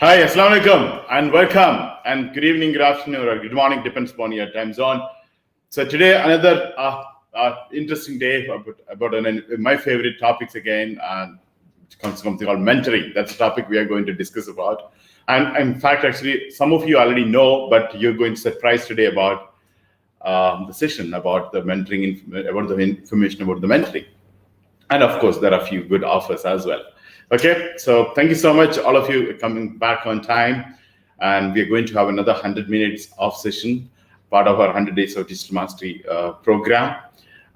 Hi, Assalamu alaikum, and welcome, and good evening, good afternoon, or good morning, depends upon your time zone. So today, another interesting day about my favorite topics again, and something called mentoring. That's the topic we are going to discuss about. And in fact, actually, some of you already know, but you're going to surprise today about the session about the mentoring, about the information about the mentoring. And of course, there are a few good offers as well. Okay, so thank you so much, all of you coming back on time. And we're going to have another 100 minutes of session, part of our 100 Days of Digital Mastery program.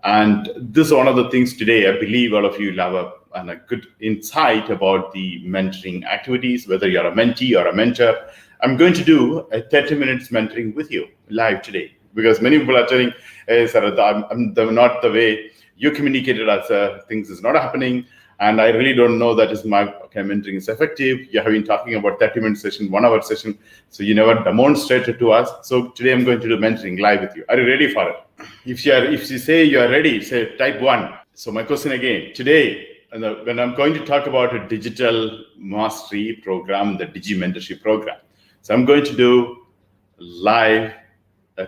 And this is one of the things today, I believe all of you will have a good insight about the mentoring activities, whether you're a mentee or a mentor. I'm going to do a 30 minutes mentoring with you live today, because many people are telling, hey, sir, I'm not the way you communicated as things is not happening, and I really don't know that is my mentoring is effective. You have been talking about 30-minute session, 1 hour session, so you never demonstrated to us. So today I'm going to do mentoring live with you. Are you ready for it? If you say you are ready, say type 1. So my question again, today, when I'm going to talk about a digital mastery program, the Digimentorship program, so I'm going to do live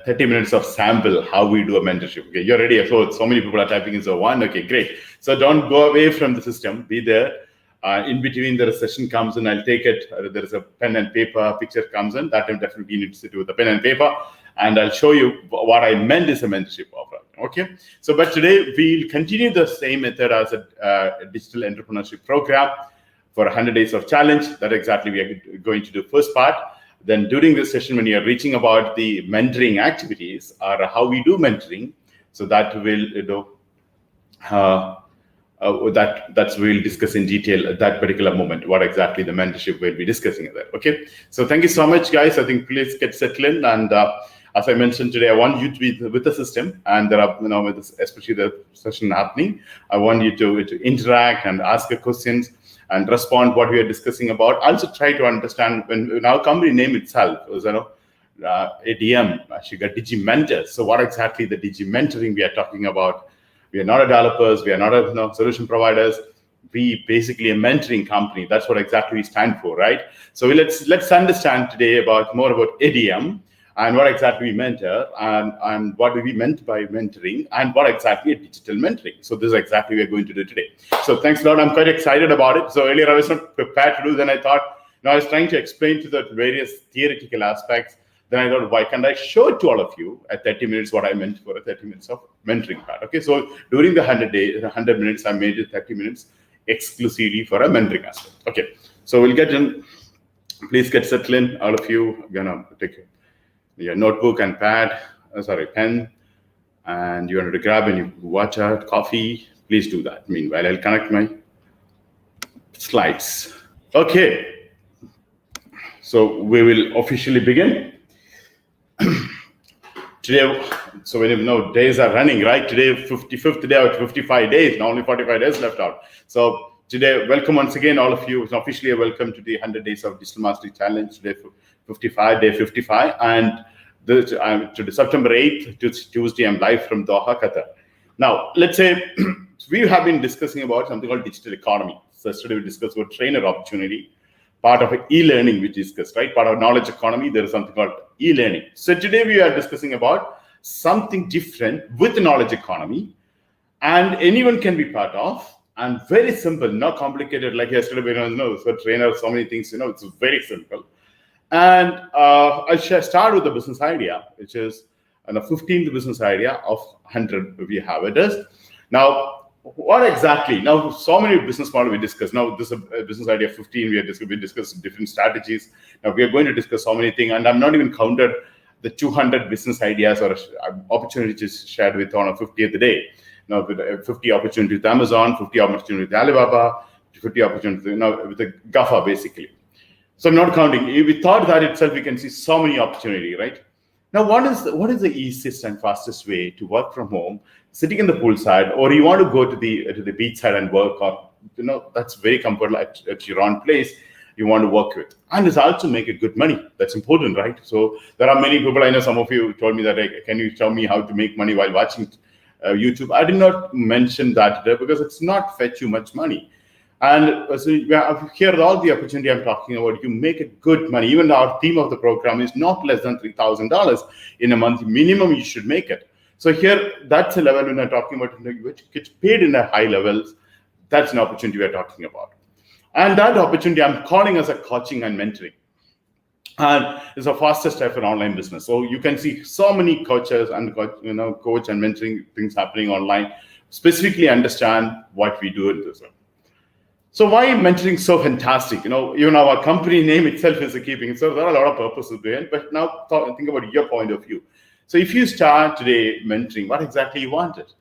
30 minutes of sample how we do a mentorship. Okay, you're ready. So many people are typing in so 1. Okay, great. So don't go away from the system. Be there. In between, the session comes and I'll take it. There is a pen and paper picture comes in. That time definitely need to sit with the pen and paper, and I'll show you what I meant is a mentorship offer. Okay. So, but today we'll continue the same method as a digital entrepreneurship program for 100 days of challenge. That exactly we are going to do first part. Then during this session, when you're reaching about the mentoring activities or how we do mentoring, so that will, that's we'll discuss in detail at that particular moment, what exactly the mentorship we'll be discussing there. Okay. So thank you so much, guys. I think please get settled in. And as I mentioned today, I want you to be with the system, and there are, with this, especially the session happening, I want you to interact and ask the questions and respond what we are discussing about. Also try to understand when our company name itself is, ADM, actually got Digimentor. So what exactly the Digimentoring we are talking about? We are not a developers, we are not a solution providers. We basically a mentoring company. That's what exactly we stand for, right? So let's understand today more about ADM and what exactly we mentor, and what do we meant by mentoring, and what exactly a digital mentoring. So this is exactly what we're going to do today. So thanks a lot. I'm quite excited about it. So earlier I was not prepared to do. Then I thought, I was trying to explain to the various theoretical aspects. Then I thought, why can't I show it to all of you at 30 minutes what I meant for a 30 minutes of mentoring part? Okay, so during the 100 minutes, I made it 30 minutes exclusively for a mentoring aspect. Okay, so we'll get in. Please get settled in, all of you. I'm gonna take your notebook and pen, and you wanted to grab any water, coffee, please do that. Meanwhile, I'll connect my slides. Okay, so we will officially begin. Today, so when days are running, right? Today, 55th day out, 55 days, now only 45 days left out. So today, welcome once again, all of you. It's officially a welcome to the 100 Days of Digital Mastery Challenge. Today, day 55, and to September 8th, Tuesday, I'm live from Doha, Qatar. Now, let's say we have been discussing about something called digital economy. So yesterday we discussed about trainer opportunity, part of e-learning we discussed, right? Part of knowledge economy, there is something called e-learning. So today we are discussing about something different with the knowledge economy, and anyone can be part of, and very simple, not complicated like yesterday. So trainer, so many things, it's very simple. And I shall start with the business idea, which is the 15th business idea of 100 we have it is. Now, what exactly? Now, so many business models we discussed. Now, this is a business idea 15. We discussed different strategies. Now, we are going to discuss so many things, and I'm not even counted the 200 business ideas or opportunities shared with on a 50th day. Now, with 50 opportunities with Amazon, 50 opportunities with Alibaba, 50 opportunities with the GAFA, basically. So I'm not counting. We thought that itself, we can see so many opportunity, right? Now, what is the easiest and fastest way to work from home, sitting in the poolside, or you want to go to the beachside and work, or that's very comfortable at your own place you want to work with, and it's also make a good money. That's important, right? So there are many people. I know some of you told me that, can you tell me how to make money while watching YouTube? I did not mention that today because it's not fetch you much money. And so here, all the opportunity I'm talking about, you make a good money. Even our theme of the program is not less than $3,000 in a month. Minimum, you should make it. So here, that's a level when I'm talking about which gets paid in a high levels. That's an opportunity we're talking about. And that opportunity I'm calling as a coaching and mentoring. And it's the fastest type of online business. So you can see so many coaches and coach and mentoring things happening online. Specifically understand what we do in this one. So why mentoring so fantastic? Even our company name itself is a keeping. So there are a lot of purposes behind. But now think about your point of view. So if you start today mentoring, what exactly you wanted?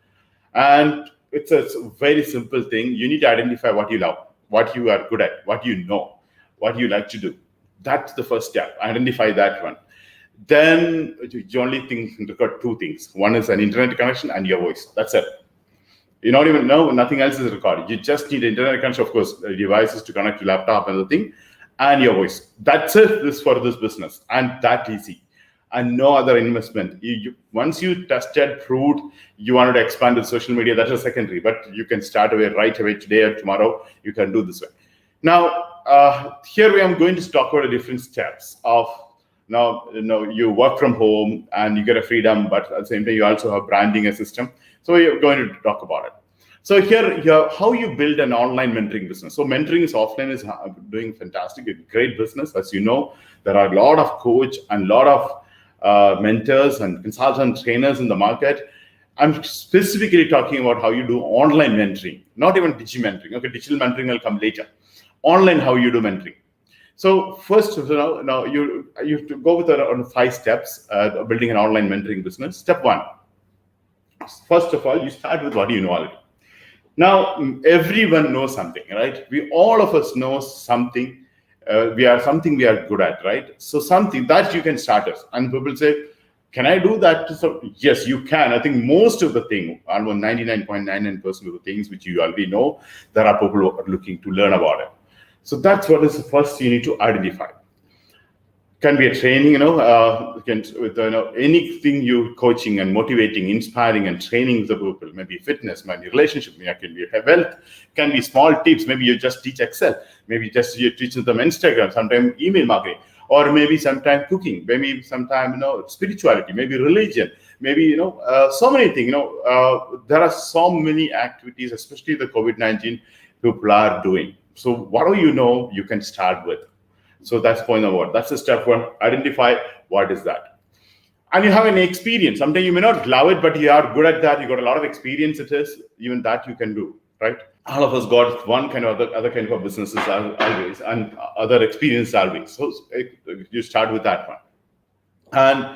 And it's a very simple thing. You need to identify what you love, what you are good at, what you know, what you like to do. That's the first step. Identify that one. Then you only think about two things. One is an internet connection and your voice. That's it. You don't even know, nothing else is recorded. You just need internet connection, of course, devices to connect to laptop and the thing, and your voice. That's it. This for this business, and that easy, and no other investment. Once you tested, proved, you wanted to expand with social media, that's a secondary. But you can start right away today or tomorrow. You can do this way. Now, here we am going to talk about the different steps of. Now, you work from home and you get a freedom, but at the same time, you also have branding a system. So we're going to talk about it. So here, how you build an online mentoring business. So mentoring is offline is doing fantastic, a great business. As you know, there are a lot of coach and a lot of mentors and consultant trainers in the market. I'm specifically talking about how you do online mentoring, not even Digimentoring. Okay, digital mentoring will come later. Online, how you do mentoring. So first, now you have to go with on 5 steps building an online mentoring business. Step 1. First of all, you start with what you know already. Now, everyone knows something, right? All of us know something. We are good at, right? So something that you can start us. And people say, can I do that? So yes, you can. I think most of the thing, almost 99.99% of the things which you already know, there are people who are looking to learn about it. So that's what is the first you need to identify. Can be a training, with anything you coaching and motivating, inspiring and training the people. Maybe fitness, maybe relationship, maybe can be wealth, can be small tips. Maybe you just teach Excel, maybe just you teach them Instagram, sometimes email marketing, or maybe sometime cooking, maybe sometime spirituality, maybe religion, maybe so many things. There are so many activities, especially the COVID-19 people are doing. So what do you can start with? So that's point number 1. That's the step 1. Identify what is that. And you have an experience. Sometimes you may not love it, but you are good at that. You got a lot of experience. It is even that you can do, right? All of us got one kind of other kind of businesses always, and other experience always. So you start with that one. And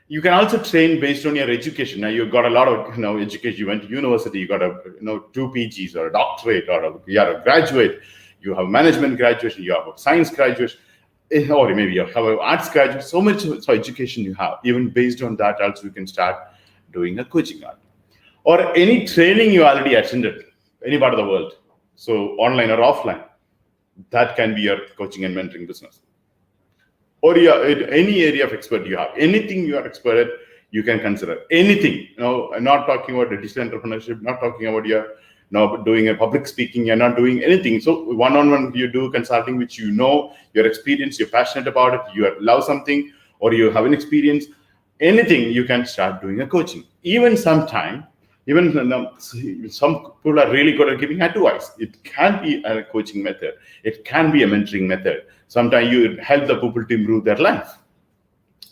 you can also train based on your education. Now you've got a lot of education. You went to university. You got a 2 PGs or a doctorate, or you are a graduate. You have management graduation. You have a science graduation, or maybe you have an arts graduate. So much education you have. Even based on that, also you can start doing a coaching art, or any training you already attended, any part of the world. So online or offline, that can be your coaching and mentoring business. Or any area of expert you have, anything you are expert at, you can consider anything. I'm not talking about the digital entrepreneurship, not talking about your doing a public speaking, you're not doing anything. So one-on-one, you do consulting, which you're experienced, you're passionate about it, you love something, or you have an experience, anything, you can start doing a coaching. Even some people are really good at giving advice. It can be a coaching method. It can be a mentoring method. Sometimes you help the people to improve their life.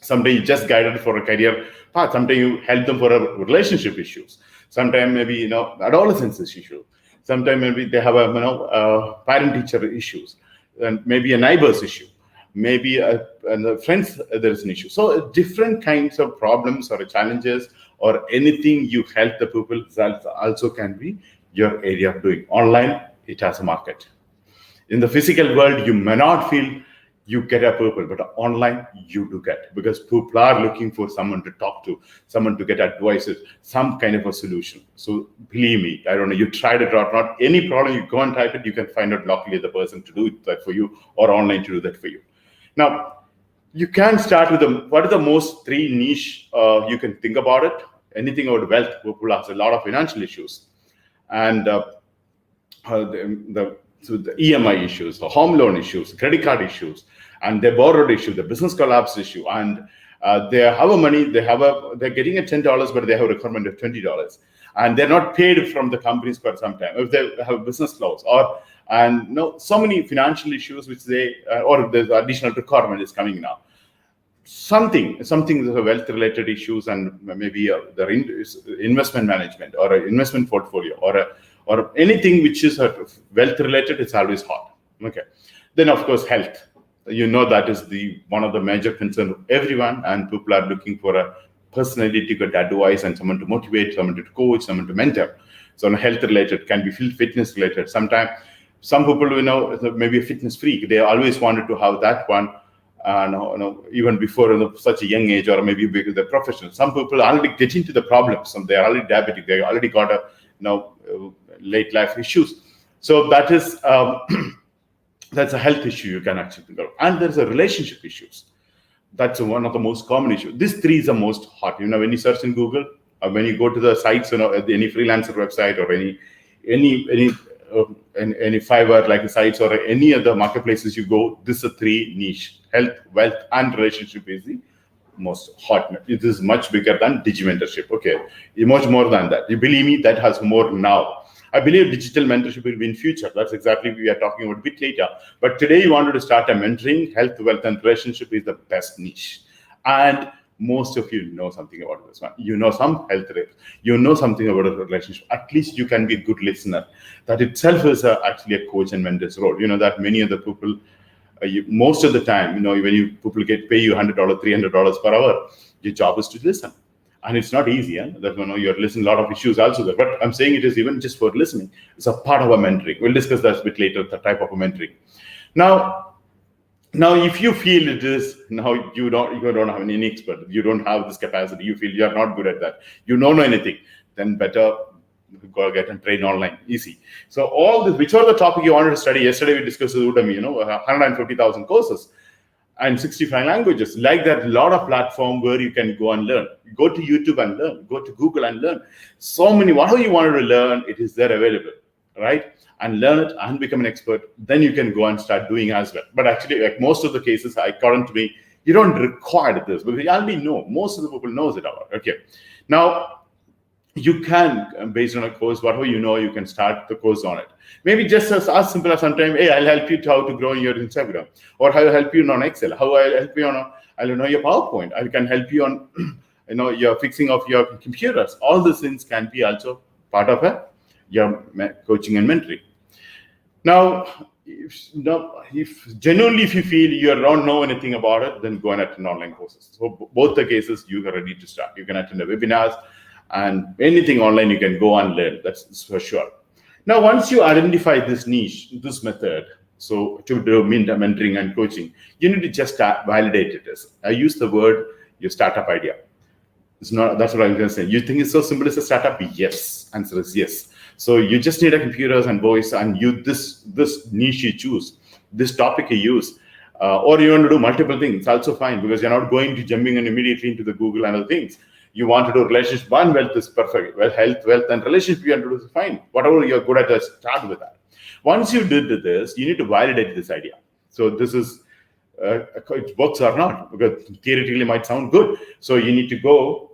Sometimes you just guide them for a career path. Sometimes you help them for relationship issues. Sometimes maybe adolescence issue. Sometimes maybe they have a parent-teacher issues, and maybe a neighbor's issue, maybe and the friends there's an issue. So different kinds of problems or challenges or anything you help the people, that also can be your area of doing. Online, it has a market. In the physical world, you may not feel you get a people, but online you do get, because people are looking for someone to talk to, someone to get advices, some kind of a solution. So believe me, I don't know, you tried it or not, any problem, you go and type it, you can find out locally the person to do that for you, or online to do that for you. Now, you can start with what are the most 3 niche you can think about it. Anything about wealth, people have a lot of financial issues, and the So the EMI issues, the home loan issues, credit card issues, and their borrowed issue, the business collapse issue, and they have a money, they're getting a $10, but they have a requirement of $20, and they're not paid from the companies for some time. If they have business loss, so many financial issues which or there's additional requirement is coming now. Something wealth related issues, and maybe the investment management or an investment portfolio or anything which is wealth related, it's always hot. Okay. Then of course health. That is one of the major concerns of everyone, and people are looking for a personality to get advice and someone to motivate, someone to coach, someone to mentor. So health related can be fitness related. Sometimes some people maybe a fitness freak, they always wanted to have that one. Even before such a young age, or maybe because they're professional. Some people already get into the problems, and they're already diabetic. They already got late life issues. So that is that's a health issue you can actually think of. And there's a relationship issues. That's one of the most common issues. These three is the most hot. When you search in Google, or when you go to the sites, any freelancer website or any Fiverr like sites or any other marketplaces you go, this is a three niche: health, wealth, and relationship is the most hot. It is much bigger than Digimentorship. Okay, much more than that. You believe me, that has more now. I believe digital mentorship will be in future. That's exactly what we are talking about a bit later. But today you wanted to start a mentoring. Health, wealth, and relationship is the best niche. And most of you know something about this one. You know some health risks. You know something about a relationship. At least you can be a good listener. That itself is actually a coach and mentor's role. That many of the people, most of the time, when people pay you $100, $300 per hour, your job is to listen. And it's not easy. That you're listening a lot of issues also there. But I'm saying it is even just for listening. It's a part of a mentoring. We'll discuss that a bit later, the type of a mentoring. Now, if you feel it is you don't have any expert, you don't have this capacity, you feel you're not good at that, you don't know anything, then better go get and train online. Easy. So all this, which are the topic you wanted to study? Yesterday we discussed Udemy, 150,000 courses and 65 languages. Like that, a lot of platform where you can go and learn. Go to YouTube and learn. Go to Google and learn. So many, whatever you wanted to learn, it is there available, right? And learn it and become an expert. Then you can go and start doing as well. But actually, like most of the cases, according to me, you don't require this because you already know. Most of the people knows it about. Okay. Now, you can, based on a course, whatever you can start the course on it. Maybe just as simple as sometimes, hey, I'll help you how to grow your Instagram, or I'll help you on Excel, how I'll help you on your PowerPoint. I can help you on your fixing of your computers. All these things can be also part of your coaching and mentoring. Now, if genuinely if you feel you don't know anything about it, then go and attend online courses. So both the cases you are ready to start. You can attend the webinars and anything online you can go and learn. That's for sure. Now, once you identify this niche, this method, so to do mentoring and coaching, you need to just validate it. I use the word your startup idea. It's not. That's what I'm going to say. You think it's so simple as a startup? Yes. Answer is yes. So you just need a computers and voice, and this niche you choose, this topic you use, or you want to do multiple things. It's also fine because you're not going to jumping in immediately into the Google and other things. You want to do relationship and wealth is perfect. Well, health, wealth, and relationship you want to do is fine. Whatever you're good at, start with that. Once you did this, you need to validate this idea. So this is it works or not, because theoretically it might sound good. So you need to go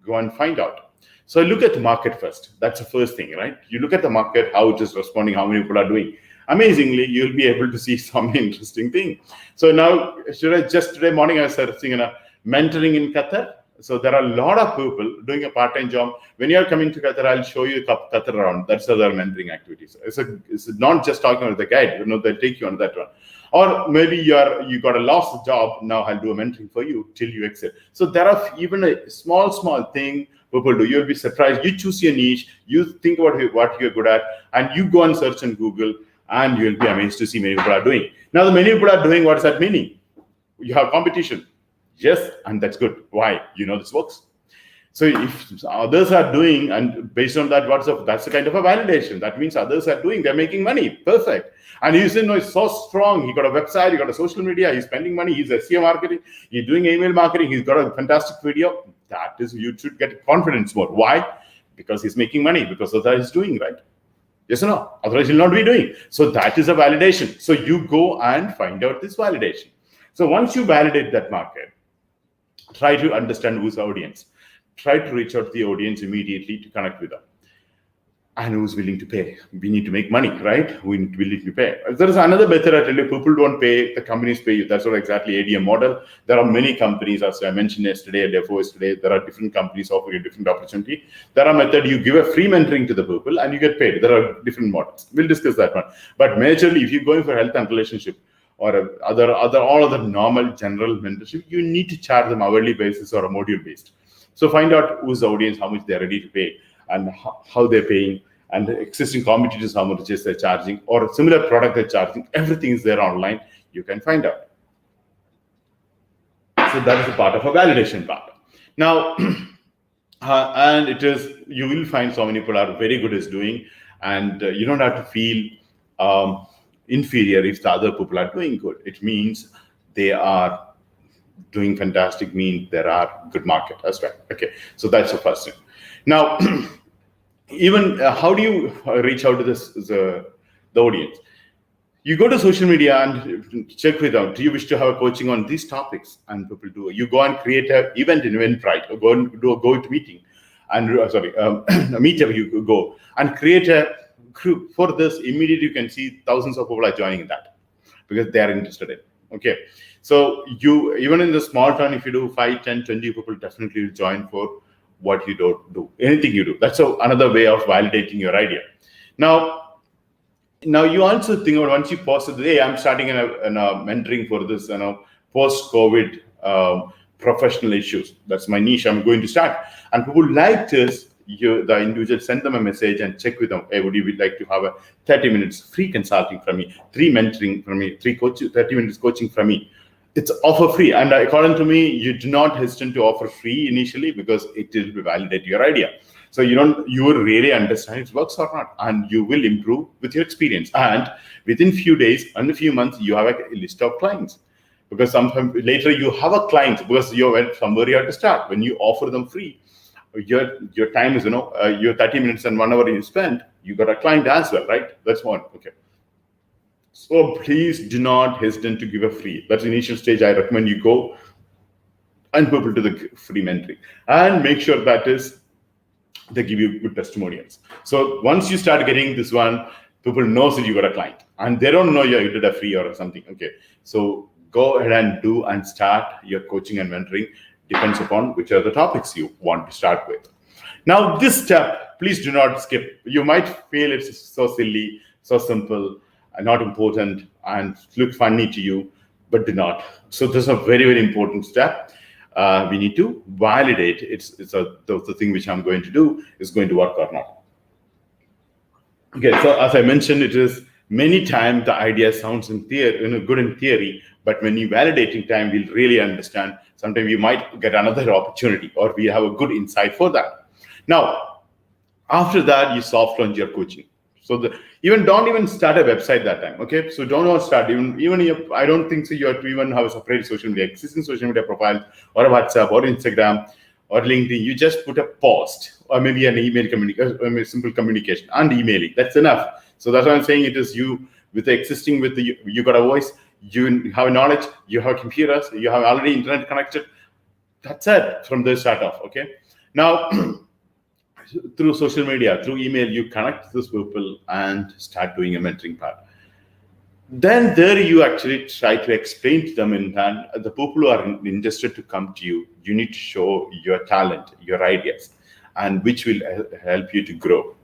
and find out. So look at the market first. That's the first thing, right? You look at the market, how it is responding, how many people are doing. Amazingly, you'll be able to see some interesting thing. So now, just today morning, I was searching in a mentoring in Qatar. So there are a lot of people doing a part-time job. When you're coming to Qatar, I'll show you Qatar around. That's other mentoring activities. It's not just talking about the guide. They'll take you on that one. Or maybe you got a lost job. Now I'll do a mentoring for you till you exit. So there are even a small thing people do. You'll be surprised. You choose your niche. You think about what you're good at, and you go and search on Google, and you'll be amazed to see many people are doing. Now, the many people are doing, what does that mean? You have competition. Yes, and that's good. Why? This works. So if others are doing, and based on that, that's the kind of a validation. That means others are doing, they're making money. Perfect. And you say, no, it's so strong. He got a website, he got a social media, he's spending money, he's SEO marketing, he's doing email marketing, he's got a fantastic video. You should get confidence more. Why? Because he's making moning, because of that he's doing, right? Yes or no? Otherwise, you'll not be doing. So that is a validation. So you go and find out this validation. So once you validate that market, try to understand who's the audience. Try to reach out to the audience immediately to connect with them. And who's willing to pay? We need to make money, right? We need to be willing to pay. There is another method I tell you, people don't pay, the companies pay you. That's not exactly ADM model. There are many companies, as I mentioned yesterday, there are different companies offering a different opportunity. There are methods, you give a free mentoring to the people and you get paid. There are different models. We'll discuss that one. But majorly, if you're going for health and relationship or all other normal general mentorship, you need to charge them hourly basis or a module based. So find out who's the audience, how much they're ready to pay, and how they're paying, and the existing competitors, how much they're charging, or a similar product they're charging. Everything is there online. You can find out. So that is a part of a validation part. Now, and it is, you will find so many people are very good at doing, and you don't have to feel inferior if the other people are doing good. It means they are doing fantastic, means there are good market as well. Okay, so that's the first thing. Now, even how do you reach out to the audience? You go to social media and check with them. Do you wish to have a coaching on these topics? And people do. You go and create an event in Eventbrite, or go and do a go to meeting, and a meetup. You go and create a group for this. Immediately, you can see thousands of people are joining that because they are interested in. Okay, so you, even in the small town, if you do 5, 10, 20 people, definitely will join for what you don't do, anything you do. That's another way of validating your idea. Now you also think about, once you post it, hey, I'm starting a mentoring for this, post-COVID professional issues. That's my niche. I'm going to start. And people like this, the individual, send them a message and check with them. Hey, would you like to have a 30 minutes free consulting from me, 3 mentoring from me, 30 minutes coaching from me? It's offer free, and according to me, you do not hesitate to offer free initially, because it will validate your idea. So you will really understand it works or not, and you will improve with your experience. And within few days and a few months, you have a list of clients, because sometime later you have a client, because you went somewhere you have to start. When you offer them free, your time is your 30 minutes and 1 hour you spend, you got a client as well, right? That's one. Okay. So please do not hesitate to give a free. That's the initial stage. I recommend you go and people to the free mentoring, and make sure that is they give you good testimonials. So once you start getting this one, people knows that you got a client, and they don't know you did a free or something. Okay, so go ahead and do and start your coaching and mentoring. Depends upon which are the topics you want to start with. Now, this step, please do not skip. You might feel it's so silly, so simple, and not important, and look funny to you, but do not. So this is a very, very important step. We need to validate the thing which I'm going to do is going to work or not. Okay, so as I mentioned, it is many times the idea sounds in theory, good in theory, but when you validating time, we'll really understand. Sometimes you might get another opportunity, or we have a good insight for that. Now, after that, you soft launch your coaching. So don't even start a website that time. Okay, so don't start even if, I don't think so you have to even have a separate social media, existing social media profile, or a WhatsApp or Instagram or LinkedIn. You just put a post, or maybe an email communication, or simple communication and emailing. That's enough. So that's what I'm saying. It is you with the existing, you got a voice, you have knowledge, you have computers, you have already internet connected. That's it from the start off. Okay, now through social media, through email, you connect those people and start doing a mentoring part. Then there you actually try to explain to them in that the people who are interested to come to you, you need to show your talent, your ideas, and which will help you to grow.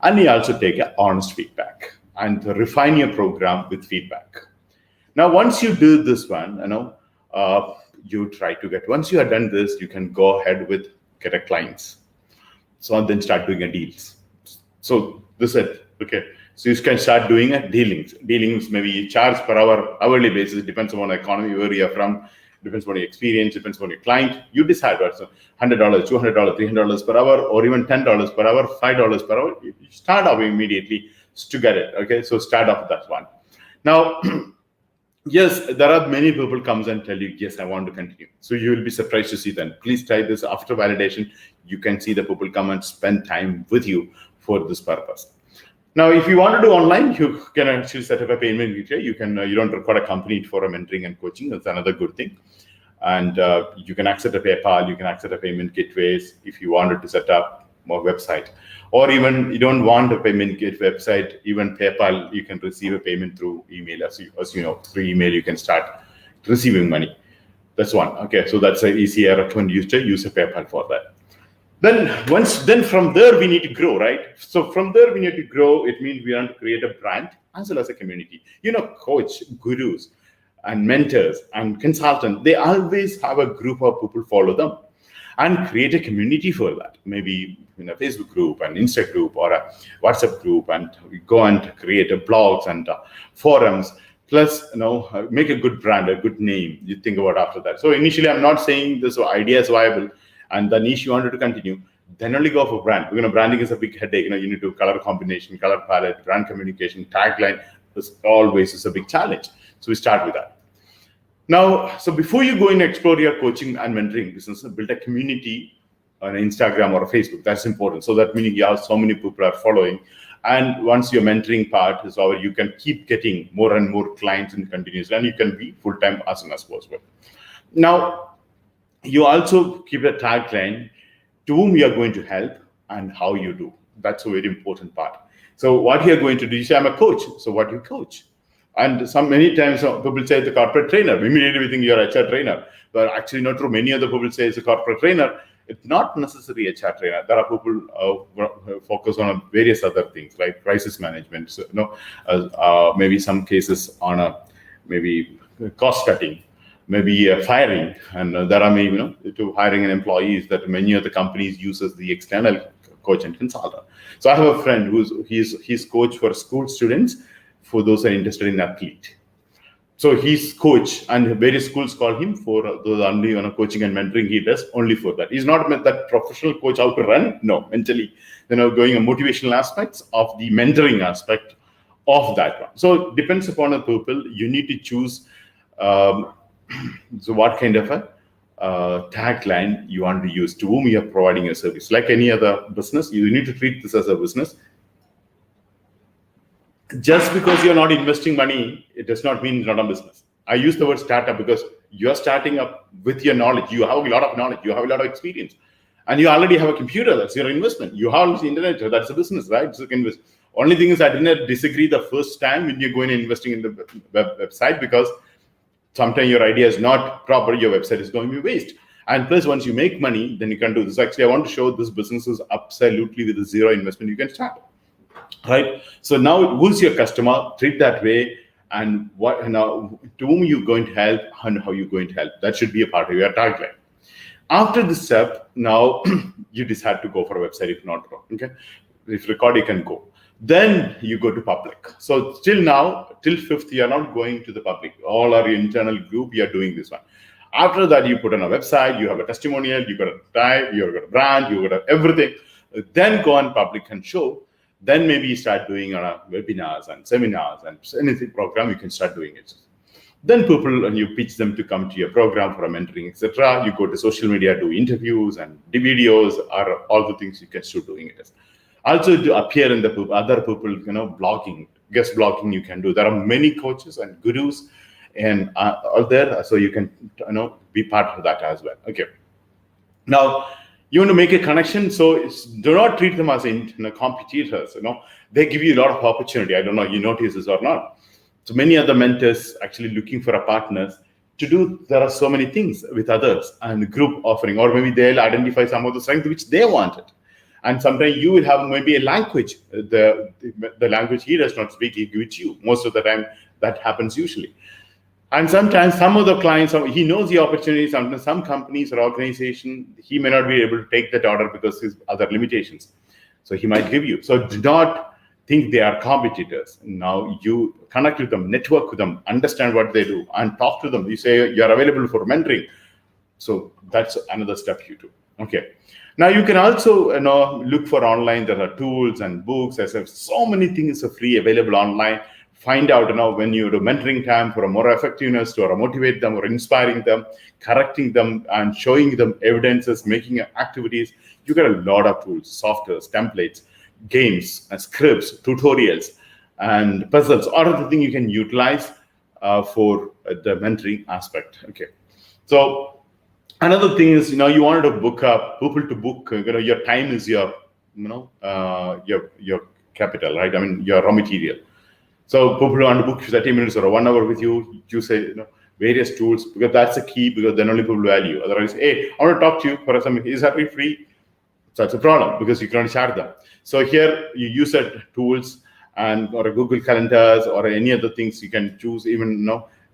And you also take an honest feedback and refine your program with feedback. Now, once you do this one, you try to once you have done this, you can go ahead with get a clients. So then start doing a deals. So this is it. Okay. So you can start doing a dealings. Dealings, maybe you charge per hour, hourly basis, depends on the economy where you're from, depends on your experience, depends on your client. You decide what's $100, $200, $300 per hour, or even $10 per hour, $5 per hour. You start off immediately to get it. Okay. So start off with that one. Now, yes, there are many people comes and tell you, yes, I want to continue. So you will be surprised to see them. Please try this after validation. You can see the people come and spend time with you for this purpose. Now, if you want to do online, you can actually set up a payment gateway. You don't require a company for a mentoring and coaching. That's another good thing. And you can accept a PayPal. You can accept a payment gateways if you wanted to set up more website, or even you don't want a payment gateway website. Even PayPal, you can receive a payment through email. As you know, through email you can start receiving money. That's one. Okay, so that's an easy. I recommend you to use a PayPal for that. Then from there we need to grow, right? So from there we need to grow. It means we want to create a brand as well as a community. Coach, gurus, and mentors and consultants, they always have a group of people follow them, and create a community for that. Maybe in a Facebook group, an Insta group, or a WhatsApp group, and we go and create a blogs and forums. Plus, make a good brand, a good name. You think about after that. So initially, I'm not saying this idea is viable and the niche you wanted to continue, then only go for brand. Branding is a big headache. You need to color combination, color palette, brand communication, tagline. This always is a big challenge. So we start with that. Now, so before you go and explore your coaching and mentoring business, build a community on Instagram or Facebook. That's important. So that meaning you have so many people are following. And once your mentoring part is over, you can keep getting more and more clients and continuously, and you can be full-time as soon as possible. Now, you also keep a tagline to whom you are going to help and how you do. That's a very important part. So what you're going to do, you say, I'm a coach. So what you coach? And many times people say the corporate trainer. Immediately we think you're a HR trainer. But actually not true. Many other people say it's a corporate trainer. It's not necessarily a HR trainer. There are people who focus on various other things like crisis management. So, maybe some cases on maybe cost cutting, maybe firing, and there are maybe to hiring an employees that many of the companies uses the external coach and consultant. So I have a friend he's coach for school students, for those who are interested in athlete. So he's coach, and various schools call him for those only coaching and mentoring. He does only for that. He's not that professional coach how to run. No, mentally, going on motivational aspects of the mentoring aspect of that one. So it depends upon the people. You need to choose. So what kind of a tagline you want to use, to whom you are providing a service. Like any other business, you need to treat this as a business. Just because you're not investing money, it does not mean it's not a business. I use the word startup because you're starting up with your knowledge. You have a lot of knowledge. You have a lot of experience. And you already have a computer. That's your investment. You have the internet. That's a business, right? So you can invest. Only thing is I didn't disagree the first time when you're going and investing in the website, because sometimes your idea is not proper. Your website is going to be waste. And plus, once you make money, then you can do this. Actually, I want to show this business is absolutely with a zero investment. You can start. Right. So now, who's your customer? Treat that way, and what now to whom you're going to help and how you're going to help. That should be a part of your tagline. After this step, now you decide to go for a website. If not wrong, okay. If record, you can go. Then you go to public. So till now, till 5th, you're not going to the public. All our internal group, you're doing this one. After that, you put on a website. You have a testimonial. You got a type. You got a brand. You got everything. Then go on public and show. Then maybe you start doing webinars and seminars and anything program, you can start doing it. Then people, and you pitch them to come to your program for a mentoring, etc. You go to social media, do interviews and do videos, are all the things you can start doing it. Also to appear in the other people, blogging, guest blogging you can do. There are many coaches and gurus and out there, so you can be part of that as well. Okay. Now, you want to make a connection, so do not treat them as competitors. They give you a lot of opportunity. I don't know you notice this or not. So many other mentors actually looking for a partners to do. There are so many things with others and group offering, or maybe they'll identify some of the strength which they wanted. And sometimes you will have maybe a language. The language he does not speak, he gives you. Most of the time that happens usually. And sometimes some of the clients, he knows the opportunity. Sometimes some companies or organization, he may not be able to take that order because his other limitations. So he might give you. So do not think they are competitors. Now you connect with them, network with them, understand what they do, and talk to them. You say you're available for mentoring. So that's another step you do. Okay. Now you can also look for online. There are tools and books. I said so many things are free available online. Find out when you do mentoring time for a more effectiveness, to or motivate them or inspiring them, correcting them and showing them evidences, making activities. You get a lot of tools, softwares, templates. games, scripts, tutorials, and puzzles, all of the things you can utilize for the mentoring aspect. Okay, so another thing is, you wanted to book up people to book. Your time is your, your capital, right? I mean, your raw material. So people want to book 30 minutes or 1 hour with you. You say, various tools, because that's the key, because then only people value. Otherwise, hey, I want to talk to you for something. Is that free? So that's a problem, because you can't share them. So here you use tools or a Google Calendars or any other things you can choose, even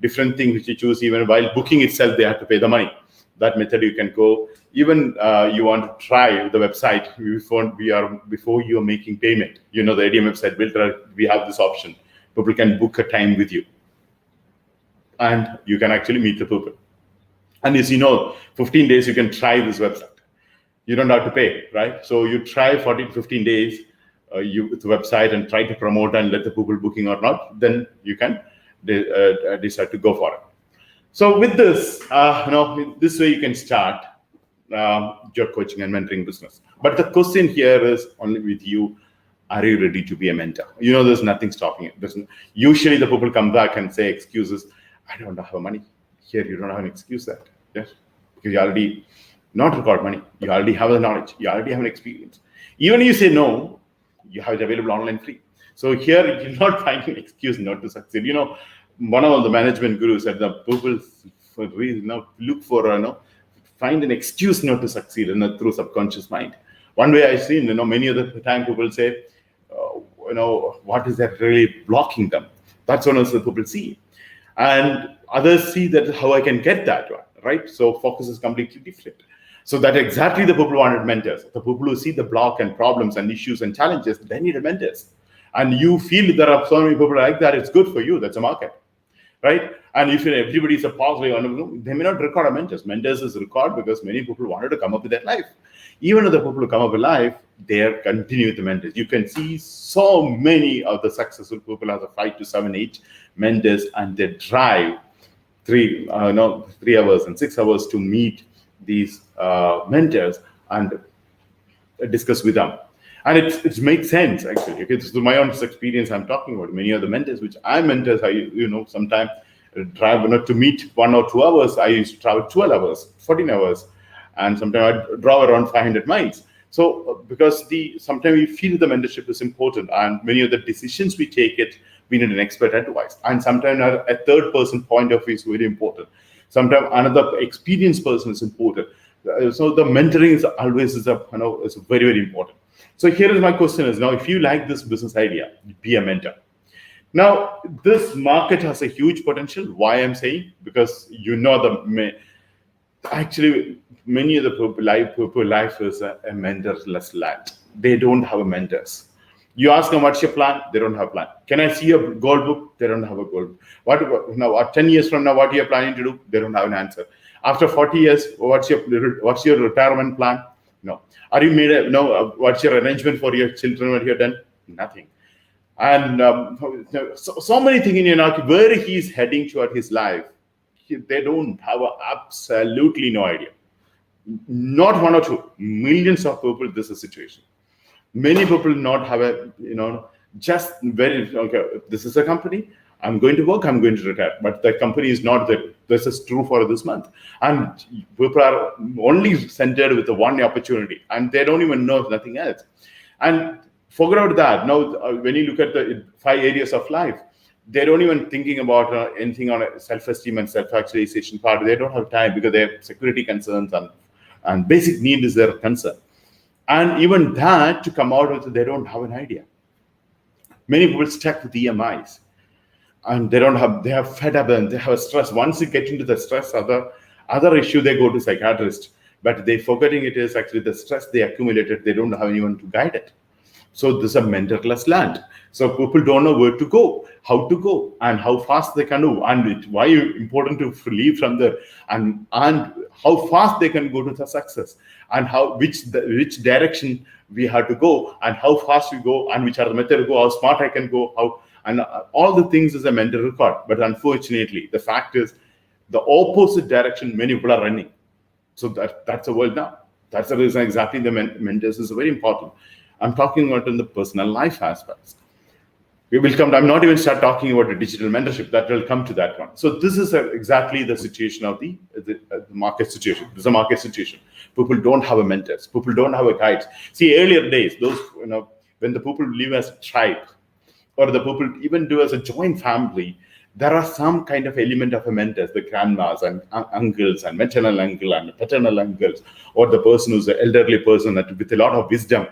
different things which you choose. Even while booking itself, they have to pay the money. That method you can go. Even you want to try the website before you are making payment. The ADM website builder, we have this option. People can book a time with you, and you can actually meet the people. And as 15 days you can try this website. You don't have to pay, right? So you try 14 to 15 days with the website and try to promote and let the people booking or not. Then you can decide to go for it. So with this, this way you can start your coaching and mentoring business. But the question here is only with you: are you ready to be a mentor? There's nothing stopping it. Usually the people come back and say excuses. I don't have money. Here you don't have an excuse that. Yes, because you already not record money. You already have the knowledge. You already have an experience. Even if you say no, you have it available online free. So here you're not finding an excuse not to succeed. One of the management gurus said that people look for find an excuse not to succeed, and through subconscious mind. One way I've seen, many of the time people say, what is that really blocking them? That's one of the people see. And others see that how I can get that one, right? So focus is completely different. So that exactly the people wanted mentors. The people who see the block and problems and issues and challenges, they need a mentors. And you feel there are so many people like that, it's good for you. That's a market, right? And if everybody's a positive, they may not record a mentors. Mentors is record because many people wanted to come up with their life. Even if the people who come up with life, they are continue with the mentors. You can see so many of the successful people have 5 to 7, 8 mentors, and they drive 3 hours and 6 hours to meet these mentors and discuss with them. And it makes sense, actually. Okay, this is my own experience I'm talking about. Many of the mentors which I mentors, sometimes drive to meet 1 or 2 hours. I used to travel 12 hours, 14 hours, and sometimes I draw around 500 miles. So because sometimes we feel the mentorship is important, and many of the decisions we take we need an expert advice. And sometimes a third person point of view is very important. Sometimes another experienced person is important. So the mentoring is always is very, very important. So here is my question is, now if you like this business idea, be a mentor. Now this market has a huge potential. Why I'm saying? Because actually many of the people life is a mentorless land. They don't have mentors. You ask them what's your plan, they don't have a plan. Can I see a goal book? They don't have a goal book. What about 10 years from now, what you're planning to do? They don't have an answer. After 40 years, what's your retirement plan? No. Are you made what's your arrangement for your children when you're done? Nothing. And so many things in your life, where he's heading toward his life, they don't have absolutely no idea. Not 1 or 2, millions of people, this is a situation. Many people not have just very, okay, this is a company, I'm going to work, I'm going to retire. But the company is not there. This is true for this month. And people are only centered with the one opportunity, and they don't even know nothing else. And forget about that. Now, when you look at the 5 areas of life, they don't even thinking about anything on a self-esteem and self-actualization part. They don't have time because they have security concerns and basic need is their concern. And even that to come out with, they don't have an idea. Many people stuck with EMIs, and they have fed up and they have stress. Once you get into the stress, other issue, they go to psychiatrist. But they forgetting it is actually the stress they accumulated. They don't have anyone to guide it. So this is a mentorless land. So people don't know where to go, how to go, and how fast they can do, and why important to leave from there, and how fast they can go to the success, and which direction we have to go, and how fast we go, and which are the method to go, how smart I can go, and all the things is a mentor record. But unfortunately, the fact is the opposite direction many people are running. So that's the world now. That's the reason exactly the mentors is very important. I'm talking about in the personal life aspects. We will come. I'm not even start talking about the digital mentorship. That will come to that one. So this is exactly the situation of the market situation. This is a market situation. People don't have a mentors. People don't have a guides. See, earlier days, those when the people live as a tribe, or the people even do as a joint family, there are some kind of element of a mentors, the grandmas and uncles and maternal uncle and paternal uncles, or the person who's an elderly person with a lot of wisdom.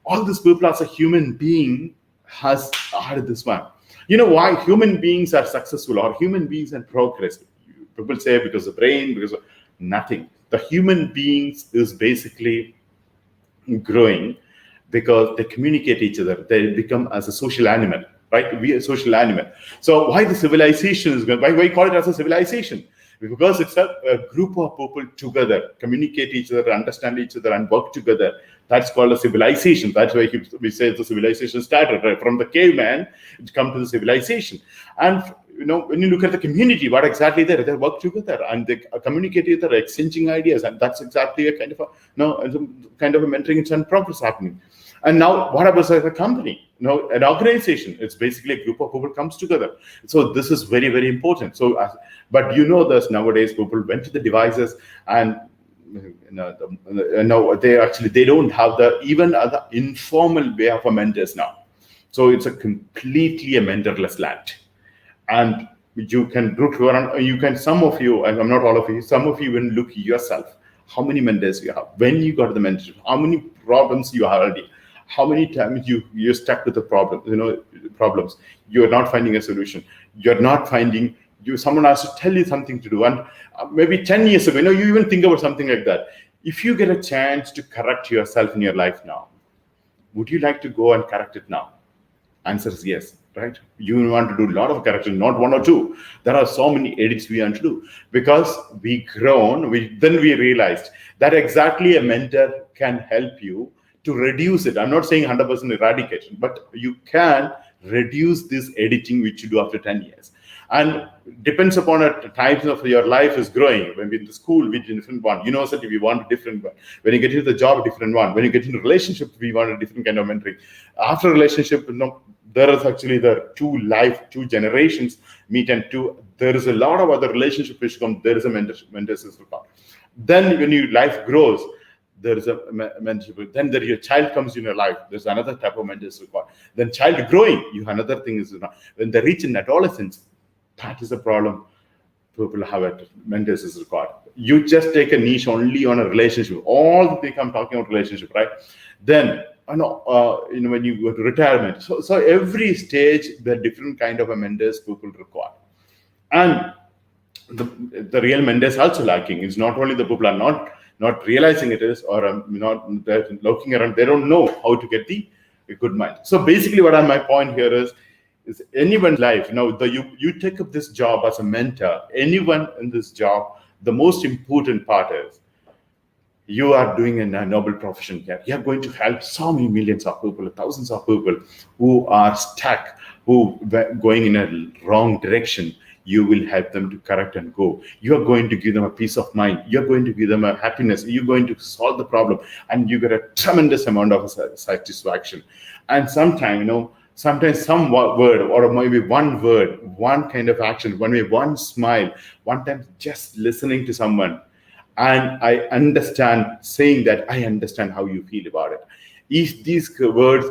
All these people as a human being has had this one. You know why human beings are successful or human beings and progress? People say because of brain, because of nothing. The human beings is basically growing because they communicate each other. They become as a social animal, right? We are a social animal. So why the civilization is going? Why we call it as a civilization? Because it's a group of people together, communicate each other, understand each other, and work together. That's called a civilization. That's why we say the civilization started, right? From the caveman, it come to the civilization. And when you look at the community, what exactly they work together and they communicate each other, exchanging ideas, and that's exactly a kind of a mentoring and progress happening. And now, what about a company? An organization. It's basically a group of people comes together. So this is very, very important. So, but this nowadays, people went to the devices and they don't have even the informal way of a mentors now. So it's a completely a mentorless land, and you can look around. You can, some of you, and I'm not all of you, some of you even look yourself. How many mentors you have? When you got the mentorship? How many problems you have already? How many times you're stuck with the problems? You're not finding a solution. You're not finding. Someone has to tell you something to do, and maybe 10 years ago, you even think about something like that. If you get a chance to correct yourself in your life now, would you like to go and correct it now? Answer is yes, right? You want to do a lot of correction, not one or two. There are so many edits we want to do because we grown. Then we realized that exactly a mentor can help you to reduce it. I'm not saying 100% eradication, but you can reduce this editing which you do after 10 years. And depends upon the times of your life is growing. When we're in the school, we do a different one. University, we want a different one. When you get into the job, a different one. When you get into relationship, we want a different kind of mentoring. After relationship, there is actually the two generations meet, and there is a lot of other relationship which come. There is a mentorship required. Then when your life grows, there is a mentorship. Then your child comes in your life. There's another type of mentorship required. Then child growing, another thing is when they reach in adolescence. That is a problem. People have it. Mentors is required. You just take a niche only on a relationship. All the things I'm talking about relationship, right? Then when you go to retirement. So every stage, there are different kind of a mentors people require. And the real mentors also lacking. It's not only the people are not realizing it is, or they're looking around. They don't know how to get a good mind. So basically, my point here is anyone's life. You take up this job as a mentor. Anyone in this job, the most important part is you are doing a noble profession here. You are going to help so many millions of people, thousands of people who are stuck, who are going in a wrong direction. You will help them to correct and go. You are going to give them a peace of mind. You're going to give them a happiness. You're going to solve the problem, and you get a tremendous amount of satisfaction. And sometimes some word, or maybe one word, one kind of action, one smile, one time just listening to someone, and I understand, saying that I understand how you feel about it. These words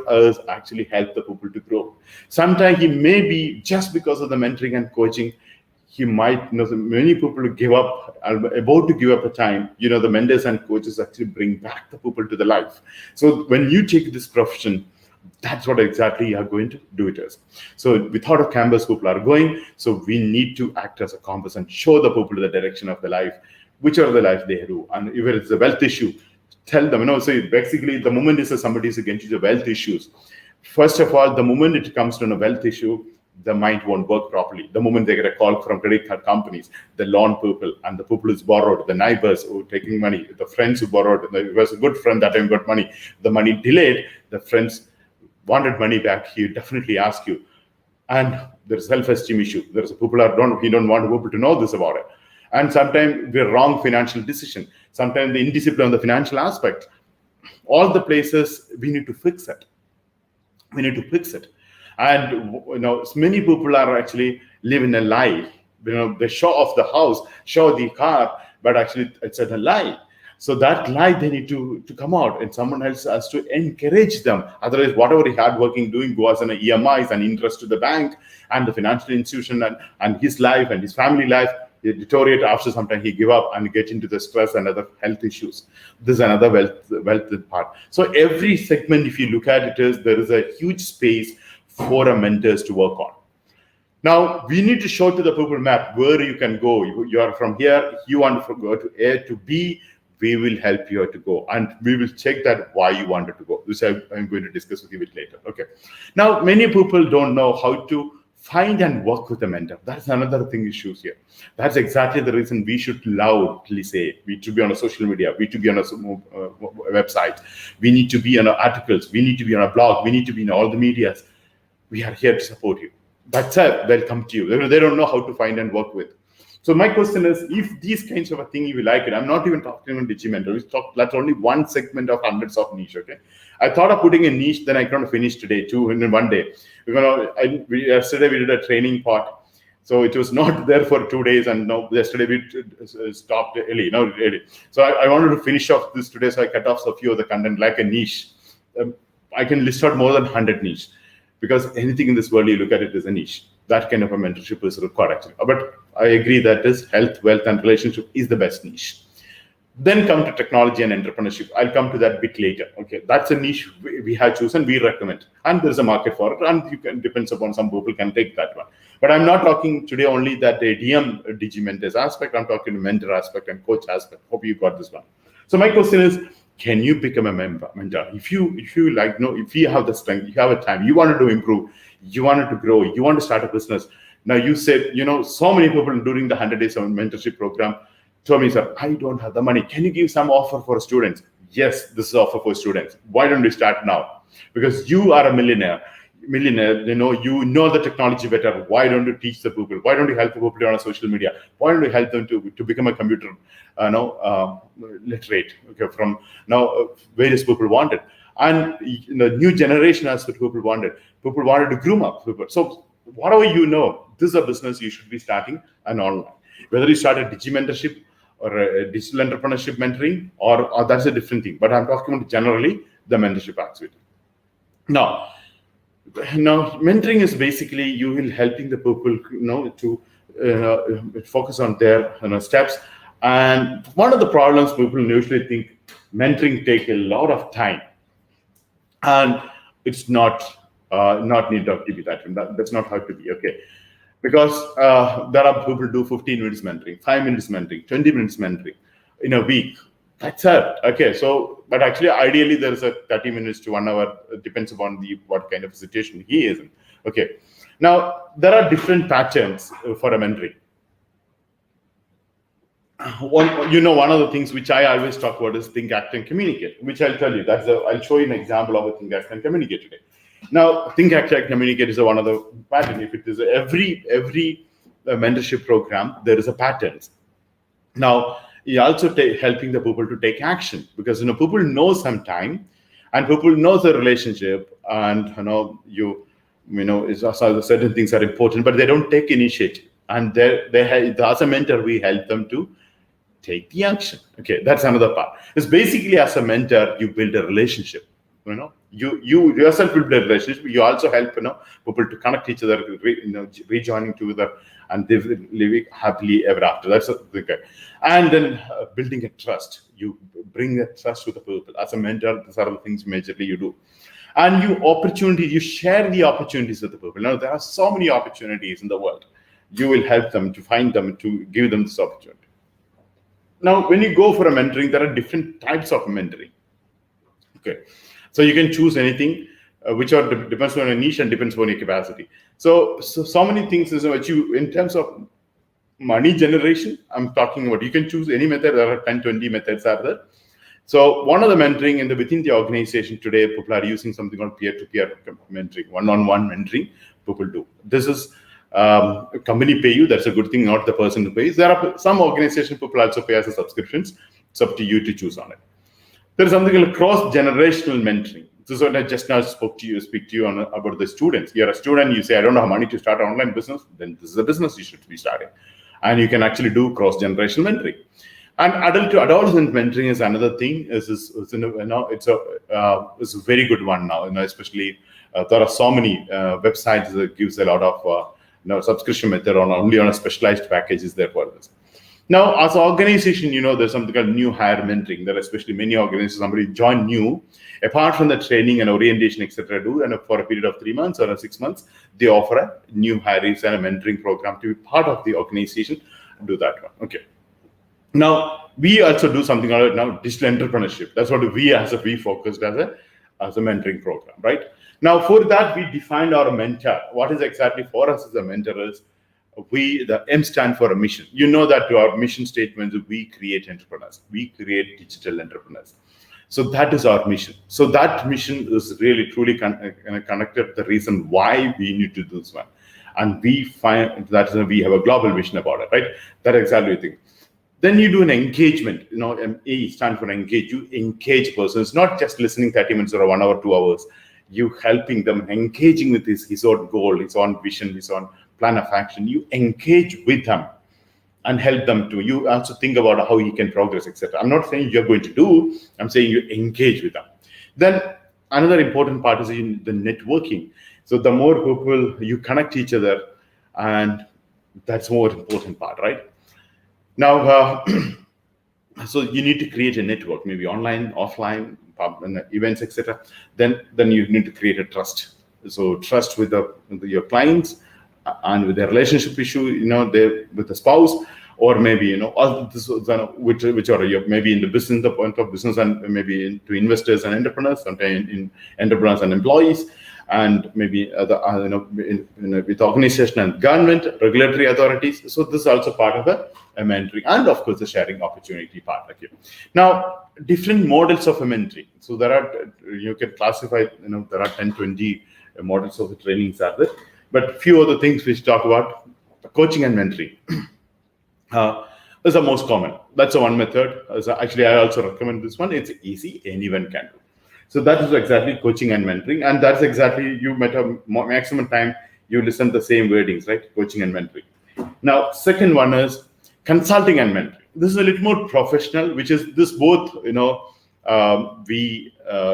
actually help the people to grow. Sometimes he may be, just because of the mentoring and coaching, he might, many people give up, are about to give up a time. The mentors and coaches actually bring back the people to the life. So when you take this profession, that's what exactly you are going to do it as. So without a campus, people are going. So we need to act as a compass and show the people the direction of the life, whichever the life they do. And if it's a wealth issue, tell them, so basically the moment somebody is against the wealth issues, first of all, the moment it comes to a wealth issue, the mind won't work properly. The moment they get a call from credit card companies, the loan people and the people who's borrowed, the neighbors who are taking money, the friends who borrowed, it was a good friend that time got money, the money delayed, the friends wanted money back, he definitely ask you. And there's self-esteem issue. There's people he don't want people to know this about it. And sometimes we're wrong financial decision. Sometimes the indiscipline on the financial aspect. all the places we need to fix it. We need to fix it. And many people are actually living a lie. They show off the house, show the car, but actually it's a lie. So that lie, they need to come out, and someone else has to encourage them. Otherwise, whatever he had working doing goes on EMIs and interest to the bank and the financial institution, and his life and his family life deteriorate. After some time, he give up and get into the stress and other health issues. This is another wealth part. So every segment, if you look at it, there is a huge space for a mentors to work on. Now, we need to show to the people map where you can go. You are from here, you want to go to A to B, we will help you to go. And we will check that why you wanted to go. This I'm going to discuss with you a bit later. Okay. Now, many people don't know how to find and work with a mentor. That's another thing issues here. That's exactly the reason we should loudly say, we need to be on a social media, we need to be on a website, we need to be on articles, we need to be on a blog, we need to be in all the medias. We are here to support you. That's it. They'll come to you. They don't know how to find and work with. So my question is, if these kinds of a thing you will like it, I'm not even talking about Digimentor. That's only one segment of hundreds of niche. Okay, I thought of putting a niche, then I can't finish today, two in one day. Yesterday we did a training part, so it was not there for 2 days, and yesterday we stopped early. So I wanted to finish off this today, so I cut off a few of the content like a niche. I can list out more than 100 niche, because anything in this world you look at it as a niche. That kind of a mentorship is required actually. But I agree that is health, wealth, and relationship is the best niche. Then come to technology and entrepreneurship. I'll come to that bit later. Okay, that's a niche we have chosen, we recommend, and there's a market for it, and you can, depends upon, some people can take that one. But I'm not talking today only that ADM Digimentors aspect. I'm talking mentor aspect and coach aspect. Hope you got this one. So my question is, can you become a mentor? If you like, if you have the strength, you have a time, you wanted to improve, you wanted to grow, you want to start a business. Now you said, so many people during the 100 days of mentorship program told me, sir, I don't have the money. Can you give some offer for students? Yes, this is offer for students. Why don't we start now? Because you are a millionaire, you know the technology better. Why don't you teach the people? Why don't you help the people on social media? Why don't you help them to become a computer literate? Okay, from now various people wanted, and the new generation as what people wanted. People wanted to groom up people. So whatever this is a business you should be starting an online. Whether you start a Digimentorship or a digital entrepreneurship mentoring, or that's a different thing. But I'm talking about generally the mentorship activity. Now, mentoring is basically you will helping the people, to focus on their steps. And one of the problems people usually think mentoring take a lot of time, and it's not need to be that. That's not how to be. Okay. Because there are people who do 15 minutes mentoring, 5 minutes mentoring, 20 minutes mentoring in a week. That's it. Okay. So, but actually, ideally, there is a 30 minutes to 1 hour. It depends upon what kind of situation he is in. Okay. Now, there are different patterns for a mentoring. One of the things which I always talk about is think, act, and communicate, which I'll tell you. I'll show you an example of a think, act, and communicate today. Now, think, act, and communicate is one of the pattern. If it is every mentorship program, there is a pattern. Now, you also helping the people to take action, because people know some time, and people know the relationship, and certain things are important, but they don't take initiative. And as a mentor, we help them to take the action. Okay, that's another part. It's basically, as a mentor, you build a relationship. You yourself build a relationship. You also help people to connect each other, rejoining together, and they living happily ever after. That's the thing. And then building a trust. You bring a trust to the people. As a mentor, these are the things majorly you do. And you share the opportunities with the people. Now, there are so many opportunities in the world. You will help them to find them, to give them this opportunity. Now, when you go for a mentoring, there are different types of mentoring. Okay. So you can choose anything, depends on your niche and depends on your capacity. So many things is what in terms of money generation, I'm talking about. You can choose any method. There are 10, 20 methods are there. So one of the mentoring within the organization today, people are using something called peer-to-peer mentoring, one-on-one mentoring. People do. This is a company pay you. That's a good thing, not the person who pays. There are some organization people also pay as a subscriptions. It's up to you to choose on it. There is something called cross-generational mentoring. This is what I just now speak to you on about the students. You're a student, you say, I don't have money to start an online business, then this is a business you should be starting. And you can actually do cross-generational mentoring. And adult to adolescent mentoring is another thing. It's a very good one now. Especially there are so many websites that gives a lot of subscription method only on a specialized package is there for this. Now, as an organization, there's something called new hire mentoring. There are especially many organizations, somebody join new, apart from the training and orientation, etc., and for a period of 3 months or 6 months, they offer a new hires and a mentoring program to be part of the organization. Do that one. Okay. Now, we also do something called now digital entrepreneurship. That's what we focused as a mentoring program, right? Now, for that, we defined our mentor. What is exactly for us as a mentor is, the M stand for a mission. You know that to our mission statement, we create entrepreneurs. We create digital entrepreneurs. So that is our mission. So that mission is really truly connected the reason why we need to do this one. And we find that we have a global vision about it, right? That exactly the thing. Then you do an engagement. E stands for engage. You engage persons, not just listening 30 minutes or 1 hour, 2 hours. You helping them, engaging with his own goal, his own vision, his own plan of action. You engage with them and help them to. You also think about how he can progress, etc. I'm not saying you're going to do. I'm saying you engage with them. Then another important part is in the networking. So the more people you connect each other, and that's more important part, right? Now, so you need to create a network, maybe online, offline, events, etc. Then you need to create a trust. So trust with your clients and with their relationship issue, with the spouse, or maybe all this, which are maybe in the business, the point of business, and maybe into investors and entrepreneurs, sometimes in entrepreneurs and employees, and maybe with organization and government, regulatory authorities. So this is also part of a mentoring, and of course the sharing opportunity part. Okay. Now, different models of a mentoring. So there are, you can classify, there are 10, 20 models of the trainings are there, but few other things which talk about coaching and mentoring. Is the most common. That's the one method. So actually, I also recommend this one. It's easy, anyone can do. So that is exactly coaching and mentoring, and that's exactly, you might have maximum time you listen to the same wordings, right? Coaching and mentoring. Now, second one is consulting and mentoring. This is a little more professional, which is this both, we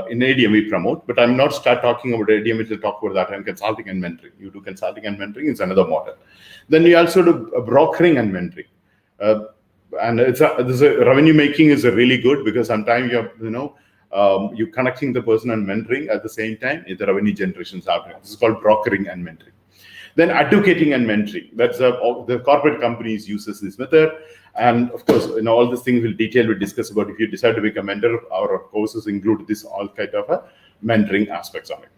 in ADM we promote, but I'm not start talking about ADM, we'll talk about that. I'm consulting and mentoring. You do consulting and mentoring is another model. Then we also do brokering and mentoring. And revenue making is really good, because sometimes you're connecting the person and mentoring at the same time. The revenue generation is happening. This is called brokering and mentoring. Then educating and mentoring. That's the corporate companies uses this method. And of course, all these things we'll discuss about. If you decide to become a mentor, our courses include this all kind of mentoring aspects of it.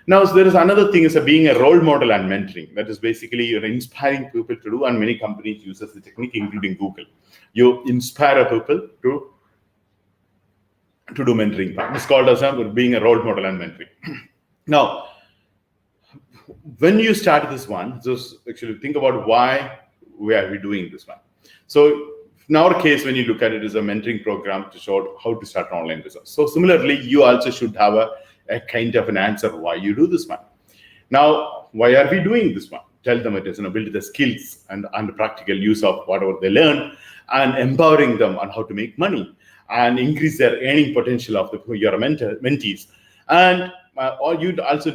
Now, so there is another thing is being a role model and mentoring. That is basically you're inspiring people to do, and many companies uses the technique, including Google. You inspire people to do mentoring. It's called as being a role model and mentoring. Now, when you start this one, just actually think about why we are doing this one. So in our case, when you look at it as a mentoring program to show how to start an online business. So similarly, you also should have a kind of an answer why you do this one. Now, why are we doing this one? Tell them it is build the skills and practical use of whatever they learn, and empowering them on how to make money and increase their earning potential of your mentees. And or you also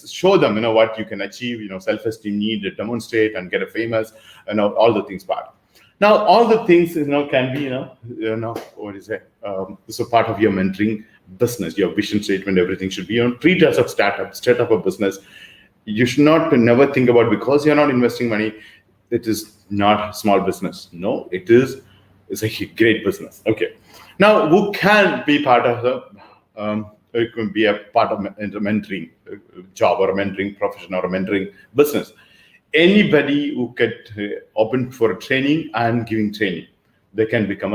show them what you can achieve, self-esteem need to demonstrate and get a famous, all the things part. Now all the things can be what is it? So part of your mentoring business, your vision statement, everything should be treat as a startup a business. You should never think about, because you're not investing money, it is not a small business. No, it's a great business. Okay. Now, who can be part of it can be a part of a mentoring job or a mentoring profession or a mentoring business. Anybody who get open for training and giving training, they can become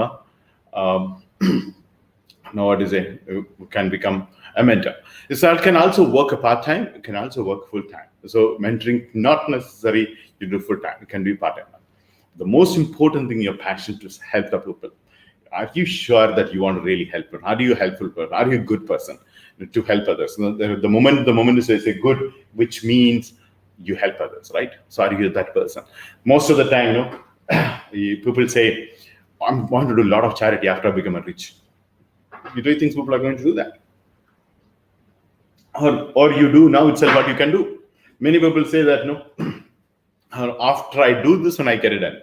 can become a mentor. So it can also work a part-time, it can also work full-time. So mentoring, not necessary you do full-time, it can be part-time. The most important thing, your passion to help the people. are you sure that you want to really help? Are you a helpful person? Are you a good person to help others? The moment you say good, which means you help others, right? So are you that person? Most of the time, people say, I want to do a lot of charity after I become rich. You do think people are going to do that? Or you do now itself what you can do. Many people say that, no, after I do this and I get it done.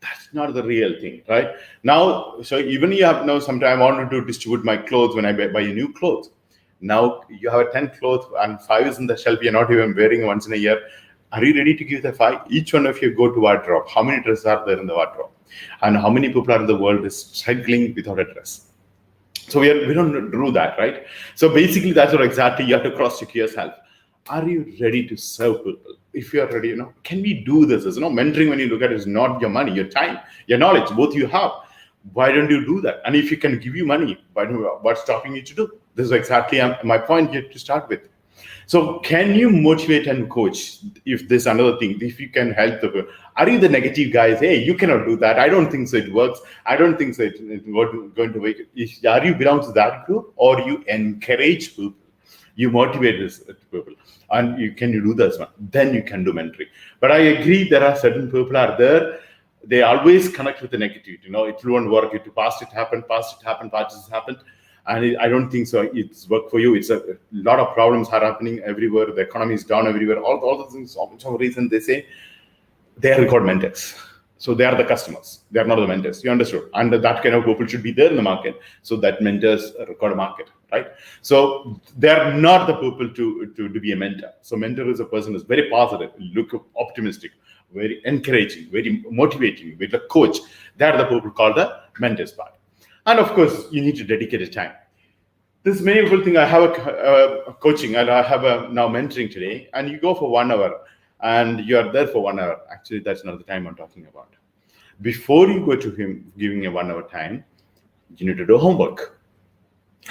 That's not the real thing, right? Now, so even you have now, sometime I wanted to distribute my clothes when I buy you new clothes. Now you have 10 clothes and 5 is in the shelf, you're not even wearing once in a year. Are you ready to give the 5? Each one of you go to wardrobe. How many dresses are there in the wardrobe? And how many people are in the world is struggling without a dress? So we don't do that, right? So basically, that's what exactly you have to cross-check yourself. Are you ready to serve people? If you are ready, can we do this? Mentoring, when you look at it, is not your money, your time, your knowledge, both you have. Why don't you do that? And if you can give you money, what's stopping you to do? This is exactly my point here to start with. So can you motivate and coach? If there's another thing, if you can help the people, are you the negative guys? Hey, you cannot do that. I don't think so. It works. I don't think so. It's going to work. Are you belong to that group, or you encourage people? You motivate this people, and you do this one. Then you can do mentoring. But I agree, there are certain people are there. They always connect with the negativity. It won't work. Past it happened. And I don't think so. It's work for you. It's a lot of problems are happening everywhere. The economy is down everywhere. All the things. For some reason, they say they are called mentors. So they are the customers. They are not the mentors. You understood? And that kind of people should be there in the market. So that mentors record a market, right? So they are not the people to be a mentor. So mentor is a person who's very positive, look optimistic, very encouraging, very motivating, with a coach. They are the people called the mentors part. And of course, you need to dedicate a time. This many people think I have a coaching and I have a now mentoring today, and you go for 1 hour and you are there for 1 hour. Actually, that's not the time I'm talking about. Before you go to him giving a 1 hour time, you need to do homework.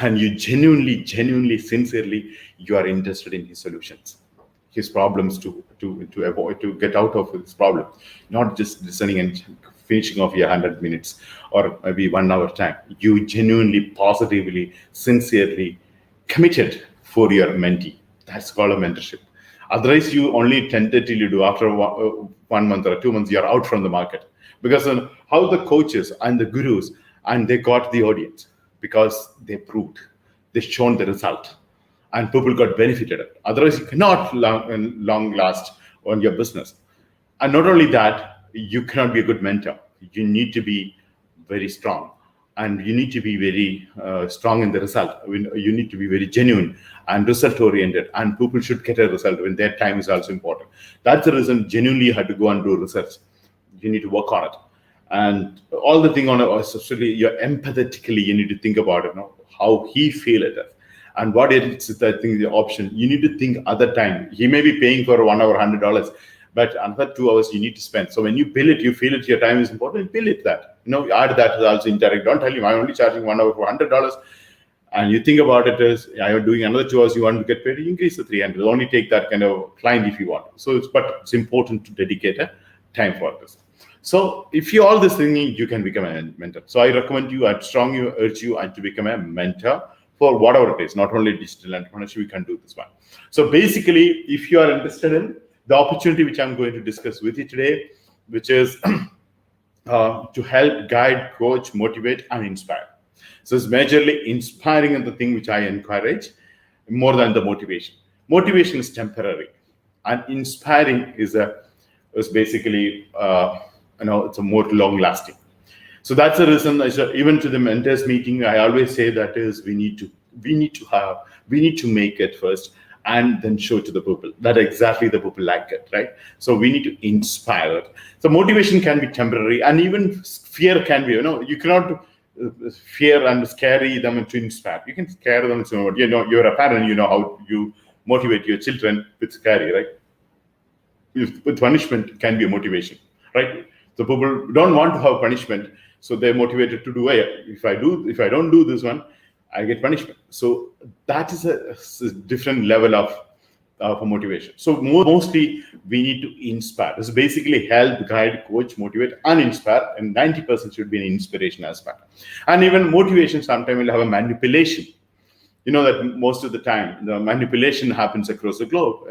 And you genuinely, sincerely, you are interested in his solutions, his problems to avoid, to get out of his problem, not just listening and finishing off your 100 minutes or maybe 1 hour time. You genuinely, positively, sincerely committed for your mentee. That's called a mentorship. Otherwise, you only tentatively do. After 1 month or 2 months, you're out from the market. Because how the coaches and the gurus, and they got the audience because they proved, they shown the result, and people got benefited. Otherwise, you cannot long last on your business. And not only that, you cannot be a good mentor. You need to be very strong, and you need to be very strong in the result. You need to be very genuine and result oriented, and people should get a result when their time is also important. That's the reason genuinely you had to go and do research. You need to work on it, and all the thing on it, especially you're empathetically, you need to think about it, how he feel it is, and what is the thing, the option. You need to think other time. He may be paying for 1 hour $100, but another 2 hours you need to spend. So when you bill it, you feel it, your time is important, bill it that. Add that as also indirect. Don't tell him I'm only charging 1 hour for $100. And you think about it as I'm doing another 2 hours, you want to get paid, you increase the 300. Only take that kind of client if you want. So it's important to dedicate a time for this. So if you all this thinking, you can become a mentor. So I recommend you, I strongly urge you to become a mentor for whatever it is, not only digital entrepreneurship, we can do this one. So basically, if you are interested in the opportunity which I'm going to discuss with you today, which is to help guide, coach, motivate, and inspire. So it's majorly inspiring in the thing which I encourage more than the motivation. Motivation is temporary, and inspiring is basically it's a more long lasting. So that's the reason. Even to the mentors meeting, I always say that is we need to make it first and then show to the people that exactly the people like it, right? So we need to inspire it. So motivation can be temporary, and even fear can be. You cannot fear and scare them to inspire. You can scare them to, you're a parent, how you motivate your children with scary, right? With punishment can be a motivation, right? So people don't want to have punishment, so they're motivated to do it. If I don't do this one, I get punishment. So that is a different level of for motivation. So mostly we need to inspire. This is basically help, guide, coach, motivate, and inspire. And 90% should be an inspiration aspect. And even motivation sometimes will have a manipulation. You know that most of the time the manipulation happens across the globe.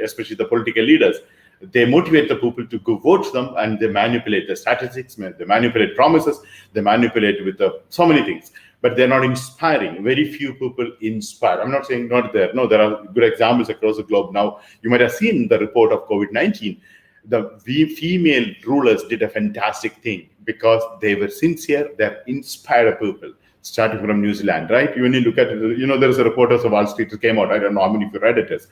Especially the political leaders. They motivate the people to go vote them, and they manipulate the statistics. They manipulate promises. They manipulate with so many things. But they're not inspiring. Very few people inspire. I'm not saying not there. No, there are good examples across the globe. Now, you might have seen the report of COVID-19. The female rulers did a fantastic thing because they were sincere. They inspired people, starting from New Zealand, right? When you look at it, there's a reporters of Wall Street that came out. I don't know how many of you read it is.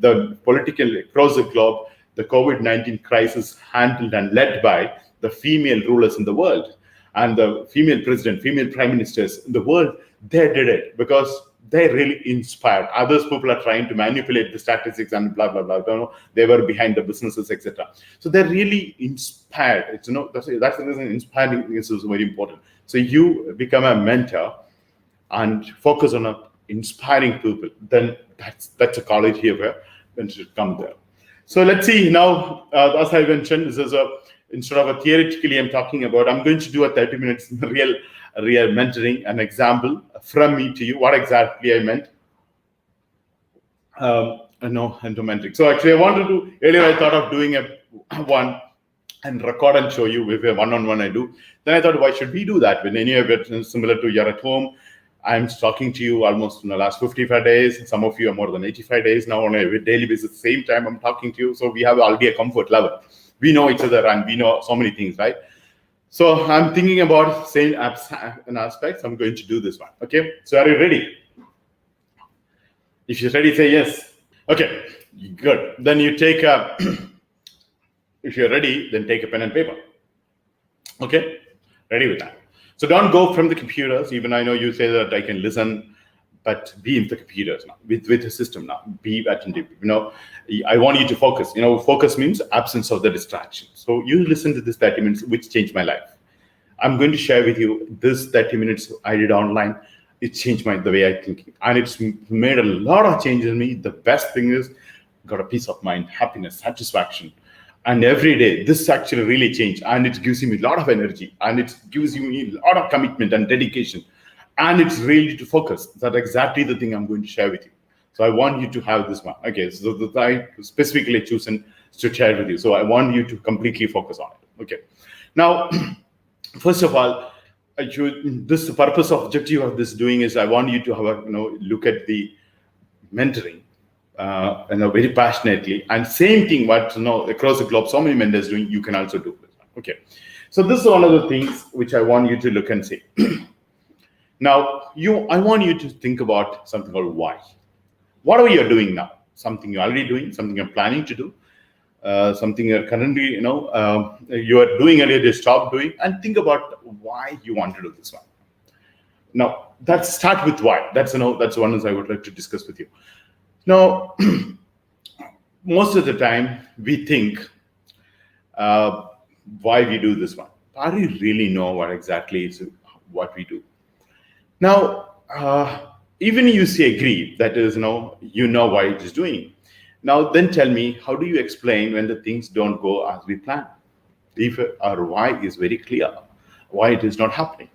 The political across the globe, the COVID-19 crisis handled and led by the female rulers in the world. And the female president, female prime ministers in the world, they did it because they really inspired. Others people are trying to manipulate the statistics and blah, blah, blah. They were behind the businesses, etc. So they're really inspired. That's the reason inspiring is very important. So you become a mentor and focus on inspiring people. Then that's a college here where when should come there. So let's see now, as I mentioned, this is instead of a theoretically I'm talking about, I'm going to do a 30 minutes real mentoring, an example from me to you, what exactly I meant. Into mentoring. So actually earlier I thought of doing one and record and show you with a one-on-one I do. Then I thought, why should we do that? When any of it similar to you're at home, I'm talking to you almost in the last 55 days. Some of you are more than 85 days now on a daily basis. Same time I'm talking to you. So we have already a comfort level. We know each other and we know so many things, right? So I'm thinking about same aspects. I'm going to do this one. Okay. So are you ready? If you're ready, say yes. Okay, good. Then you take if you're ready, then take a pen and paper. Okay, ready with that. So don't go from the computers. Even I know you say that I can listen, but be in the computers now, with the system now. Be attentive. I want you to focus. Focus means absence of the distraction. So you listen to this 30 minutes, which changed my life. I'm going to share with you this 30 minutes I did online. It changed the way I think, and it's made a lot of changes in me. The best thing is, got a peace of mind, happiness, satisfaction. And every day, this actually really changed, and it gives me a lot of energy, and it gives me a lot of commitment and dedication, and it's really to focus. That's exactly the thing I'm going to share with you. So I want you to have this one. Okay, so I specifically chosen to share with you. So I want you to completely focus on it. Okay. Now, first of all, the purpose of objective of this doing is I want you to have a look at the mentoring. Very passionately, and same thing what across the globe so many mentors doing, you can also do. Okay, so this is one of the things which I want you to look and see. Now I want you to think about something called why. What are you doing now? Something you're already doing, something you're planning to do, something you're currently you are doing and you just stop doing, and think about why you want to do this one. Now let's start with why. That's one I would like to discuss with you. Now, most of the time we think why we do this one. Do you really know what exactly is what we do? Now, even you say agree, that is, you know why it is doing. Now, then tell me, how do you explain when the things don't go as we plan? If our why is very clear, why it is not happening.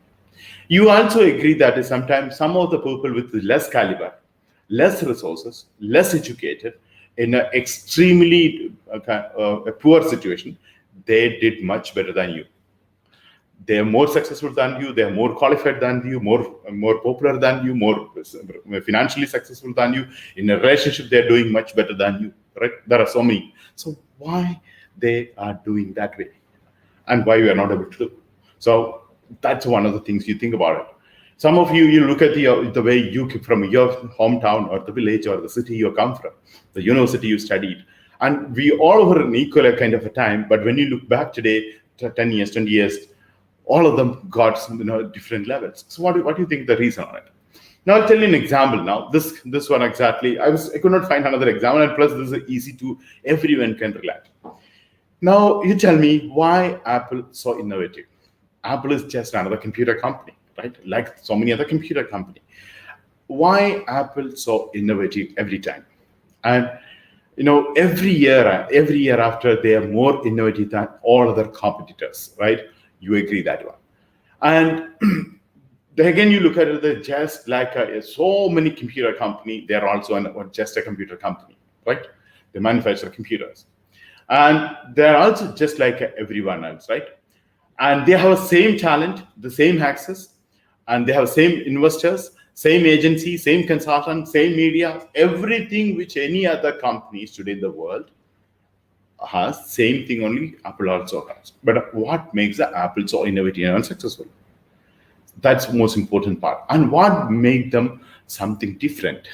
You also agree that sometimes some of the people with less caliber, less resources, less educated, in an extremely poor situation, they did much better than you. They are more successful than you. They are more qualified than you, more popular than you, more financially successful than you. In a relationship, they are doing much better than you. Right? There are so many. So why they are doing that way, and why we are not able to do? So that's one of the things you think about it. Some of you look at the way you from your hometown or the village or the city you come from, the university you studied, and we all were an equal kind of a time. But when you look back today, 10 years, 20 years, all of them got some different levels. So what do you think the reason on it? Now I'll tell you an example. Now this one exactly, I could not find another example, and plus this is easy to everyone can relate. Now you tell me why Apple so innovative. Apple is just another computer company. Right? Like so many other computer company. Why Apple so innovative every time? And every year after, they are more innovative than all other competitors, right? You agree that one. And then again, you look at it, they're just like so many computer company, they're also just a computer company, right? They manufacture computers. And they're also just like everyone else, right? And they have the same talent, the same access, and they have same investors, same agency, same consultant, same media, everything which any other companies today in the world has, same thing only Apple also has. But what makes the Apple so innovative and successful? That's the most important part. And what makes them something different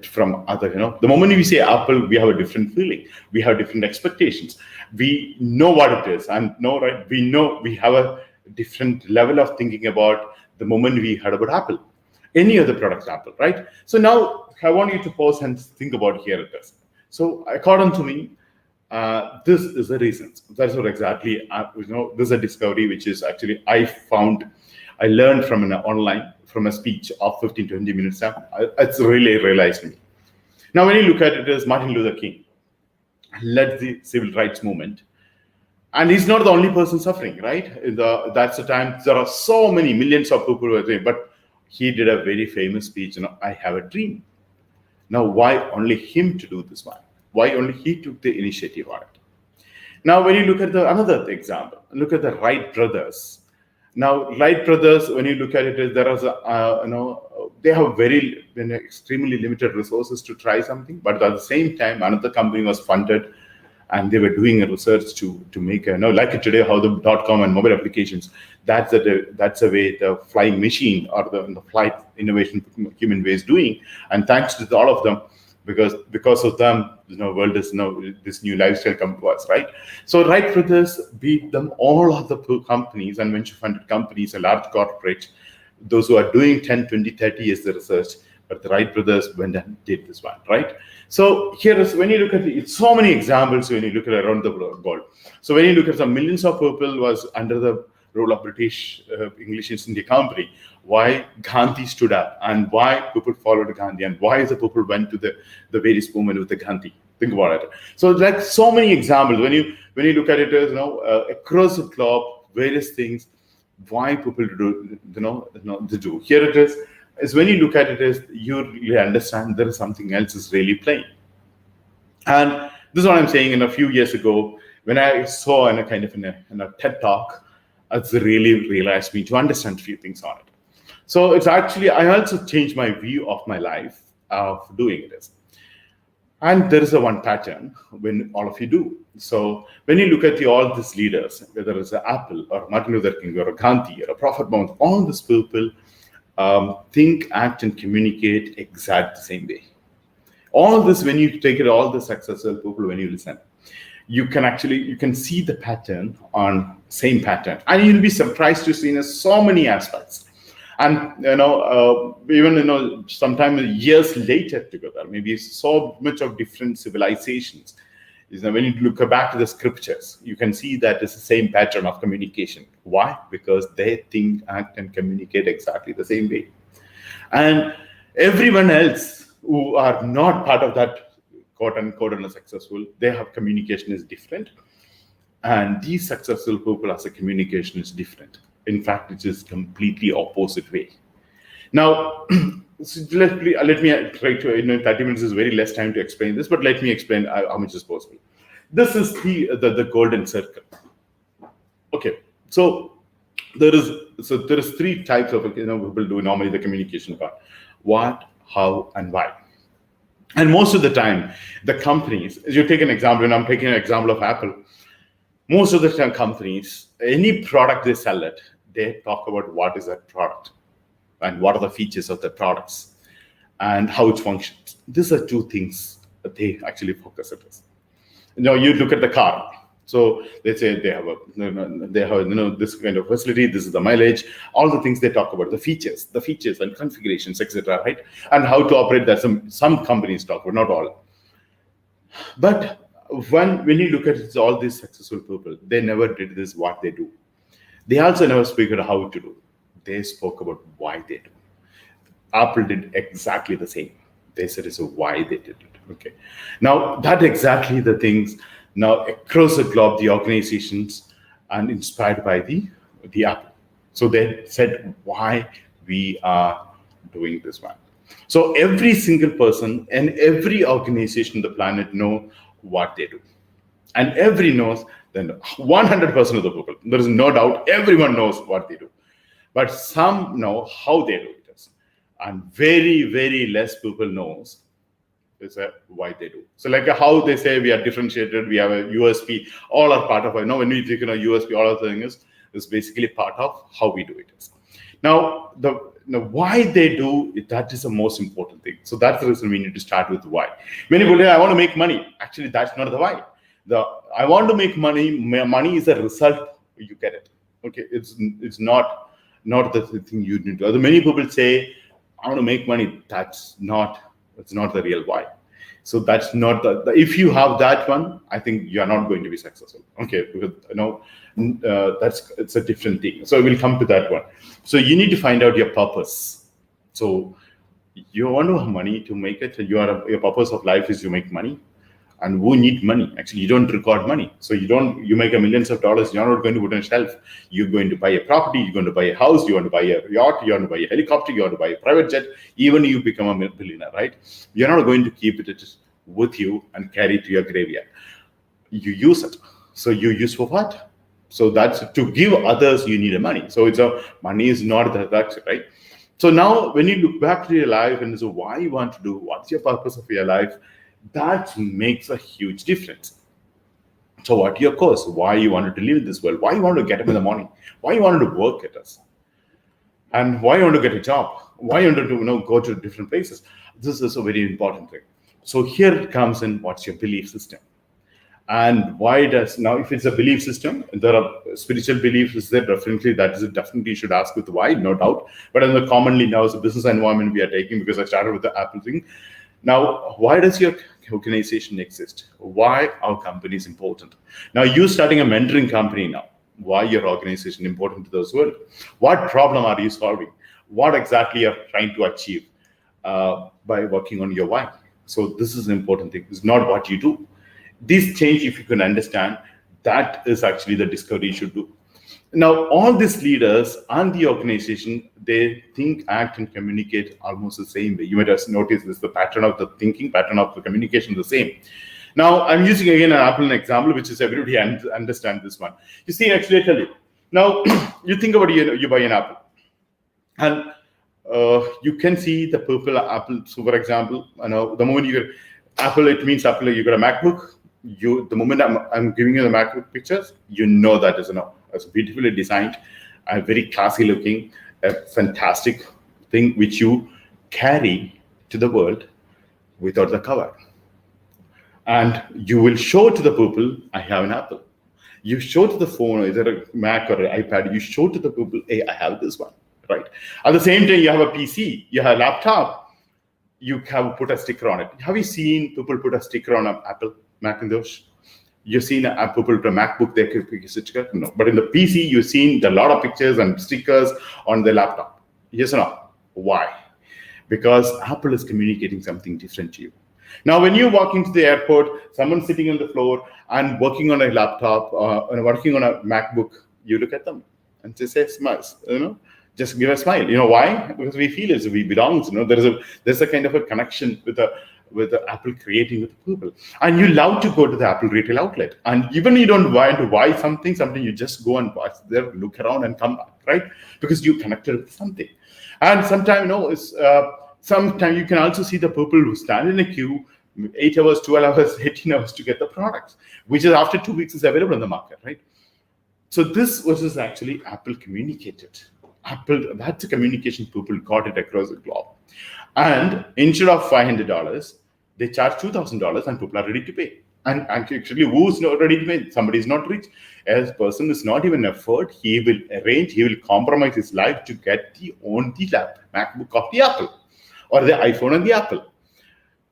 from other, the moment we say Apple, we have a different feeling. We have different expectations. We know what it is. And right? We know we have a different level of thinking about the moment we heard about Apple. Any other product Apple, right? So now I want you to pause and think about here it is. So according to me, this is the reason. That's what exactly, this is a discovery which is actually I learned from an online, from a speech of 15 to 20 minutes. It's really realized me. Now, when you look at it as Martin Luther King led the civil rights movement, and he's not the only person suffering, right? That's the time there are so many millions of people who are doing, but he did a very famous speech, I have a dream. Now, why only him to do this one? Why only he took the initiative on it? Now, when you look at another example, look at the Wright brothers. Now, Wright brothers, when you look at it, there is they have very extremely limited resources to try something, but at the same time, another company was funded, and they were doing a research to make like today how the .com and mobile applications. That's the way the flying machine or the flight innovation human way is doing, and thanks to all of them. Because of them, world is this new lifestyle come to us, right? So Wright brothers beat them all of the companies and venture-funded companies and large corporates, those who are doing 10, 20, 30 years the research, but the Wright brothers went and did this one, right? So here is, when you look at it's so many examples when you look at around the world. So when you look at some millions of people was under the rule of British English East India Company, why Gandhi stood up and why people followed Gandhi and why the people went to the various movement with the Gandhi. Think about it. So like so many examples when you look at it as across the globe, various things, why people do to do. Here it is when you look at it as you really understand there is something else is really playing. And this is what I'm saying. A few years ago, when I saw in a TED talk, it's really realized me to understand a few things on it. So it's actually, I also changed my view of my life of doing this. And there is a one pattern when all of you do. So when you look at all these leaders, whether it's Apple or Martin Luther King or Gandhi or a Prophet Muhammad, all these people think, act, and communicate exactly the same way. All this, when you take it, all the successful people, when you listen, you can see the pattern on same pattern, and you'll be surprised to see in so many aspects. And even sometimes years later together, maybe so much of different civilizations. When you look back to the scriptures, you can see that it's the same pattern of communication. Why? Because they think, act, and communicate exactly the same way. And everyone else who are not part of that quote unquote successful, they have communication is different. And these successful people as a communication is different. In fact, it is completely opposite way. Now, so let me try to, 30 minutes is very less time to explain this, but let me explain how much is possible. This is the golden circle. Okay, so there is three types of people do normally the communication part: what, how, and why. And most of the time, the companies, as you take an example, and I'm taking an example of Apple. Most of the time, companies, any product they sell it, they talk about what is that product and what are the features of the products and how it functions. These are two things that they actually focus on. You look at the car. So they say they have this kind of facility. This is the mileage. All the things they talk about, the features and configurations, etc. Right? And how to operate that. Some companies talk about, not all. But when you look at it, all these successful people, they never did this what they do. They also never speak about how to do. They spoke about why they do. Apple did exactly the same. They said it's why they did it. Okay. Now that exactly the things now across the globe, the organizations and inspired by the Apple. So they said why we are doing this one. So every single person and every organization on the planet know what they do. And every knows, then 100% of the people, there is no doubt, everyone knows what they do. But some know how they do it. And very, very less people knows is why they do. So like how they say we are differentiated, we have a USP, all are part of it. Now when we think USP, all of the thing is basically part of how we do it. Now why they do it, that is the most important thing. So that's the reason we need to start with why. Many people say, I want to make money. Actually, that's not the why. I want to make money. Money is a result. You get it. Okay, it's not the thing you need to. Many people say, I want to make money. That's not the real why. So that's not the if you have that one, I think you are not going to be successful. Okay, because it's a different thing. So we'll come to that one. So you need to find out your purpose. So you want to have money to make it. Your purpose of life is you make money. And who need money? Actually, you don't record money. So you make millions of dollars, you're not going to put on a shelf. You're going to buy a property, you're going to buy a house, you want to buy a yacht, you want to buy a helicopter, you want to buy a private jet, even you become a billionaire, right? You're not going to keep it with you and carry it to your graveyard. You use it. So you use for what? So that's to give others, you need money. So money is not the luxury, right? So now when you look back to your life and so why you want to do, what's your purpose of your life? That makes a huge difference. So what your cause? Why you wanted to live in this world? Why you want to get up in the morning? Why you wanted to work at us? And why you want to get a job? Why you want to go to different places? This is a very important thing. So here it comes in what's your belief system. And why does now if it's a belief system, there are spiritual beliefs is there definitely definitely you should ask with why, no doubt. But in the commonly now it's a business environment we are taking because I started with the Apple thing. Now, why does your organization exist? Why our company is important? Now, you starting a mentoring company now. Why your organization important to those world? What problem are you solving? What exactly you're trying to achieve by working on your why? So this is an important thing. It's not what you do. This change, if you can understand, that is actually the discovery you should do. Now, all these leaders and the organization, they think, act, and communicate almost the same way. You might have noticed this, the pattern of the thinking, pattern of the communication, the same. Now, I'm using again an Apple example, which is everybody understand this one. You see, actually, I tell you. Now, you think about you buy an Apple, and you can see the purple Apple. So, for example, the moment you get Apple, it means Apple. You got a MacBook. The moment I'm giving you the MacBook pictures, you know that is it's beautifully designed, very classy looking, a fantastic thing which you carry to the world without the cover. And you will show to the people, I have an Apple. You show to the phone, either a Mac or an iPad, you show to the people, hey, I have this one, right? At the same time, you have a PC, you have a laptop, you have put a sticker on it. Have you seen people put a sticker on an Apple Macintosh? You've seen people put a MacBook, they could pick a sticker? No. But in the PC, you've seen a lot of pictures and stickers on the laptop. Yes or no? Why? Because Apple is communicating something different to you. Now, when you walk into the airport, someone's sitting on the floor and working on a laptop and working on a MacBook, you look at them and just say, smiles, just give a smile. Why? Because we feel as we belong. There's a kind of a connection with the Apple creating with people. And you love to go to the Apple retail outlet. And even you don't want to buy something you just go and watch there, look around and come back, right? Because you connected with something. And sometimes, sometimes you can also see the people who stand in a queue 8 hours, 12 hours, 18 hours to get the products, which is after 2 weeks is available in the market, right? So this was actually Apple communicated. Apple, that's a communication people got it across the globe. And instead of $500, they charge $2,000 and people are ready to pay. And actually, who's not ready to pay? Somebody is not rich. As a person is not even afford, he will compromise his life to get own the MacBook of the Apple or the iPhone on the Apple.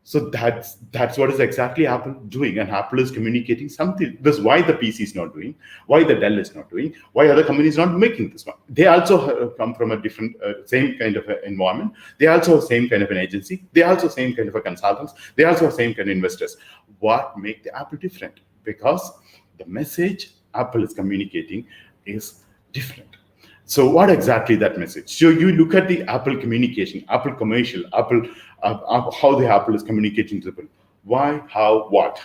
So that's what is exactly Apple doing, and Apple is communicating something. This is why the PC is not doing, why the Dell is not doing, why other companies not making this one. They also come from a different, same kind of environment. They also have same kind of an agency. They also same kind of a consultants. They also have same kind of investors. What make the Apple different? Because the message Apple is communicating is different. So what exactly that message? So you look at the Apple communication, Apple commercial, Apple, how the Apple is communicating to people. Why, how, what?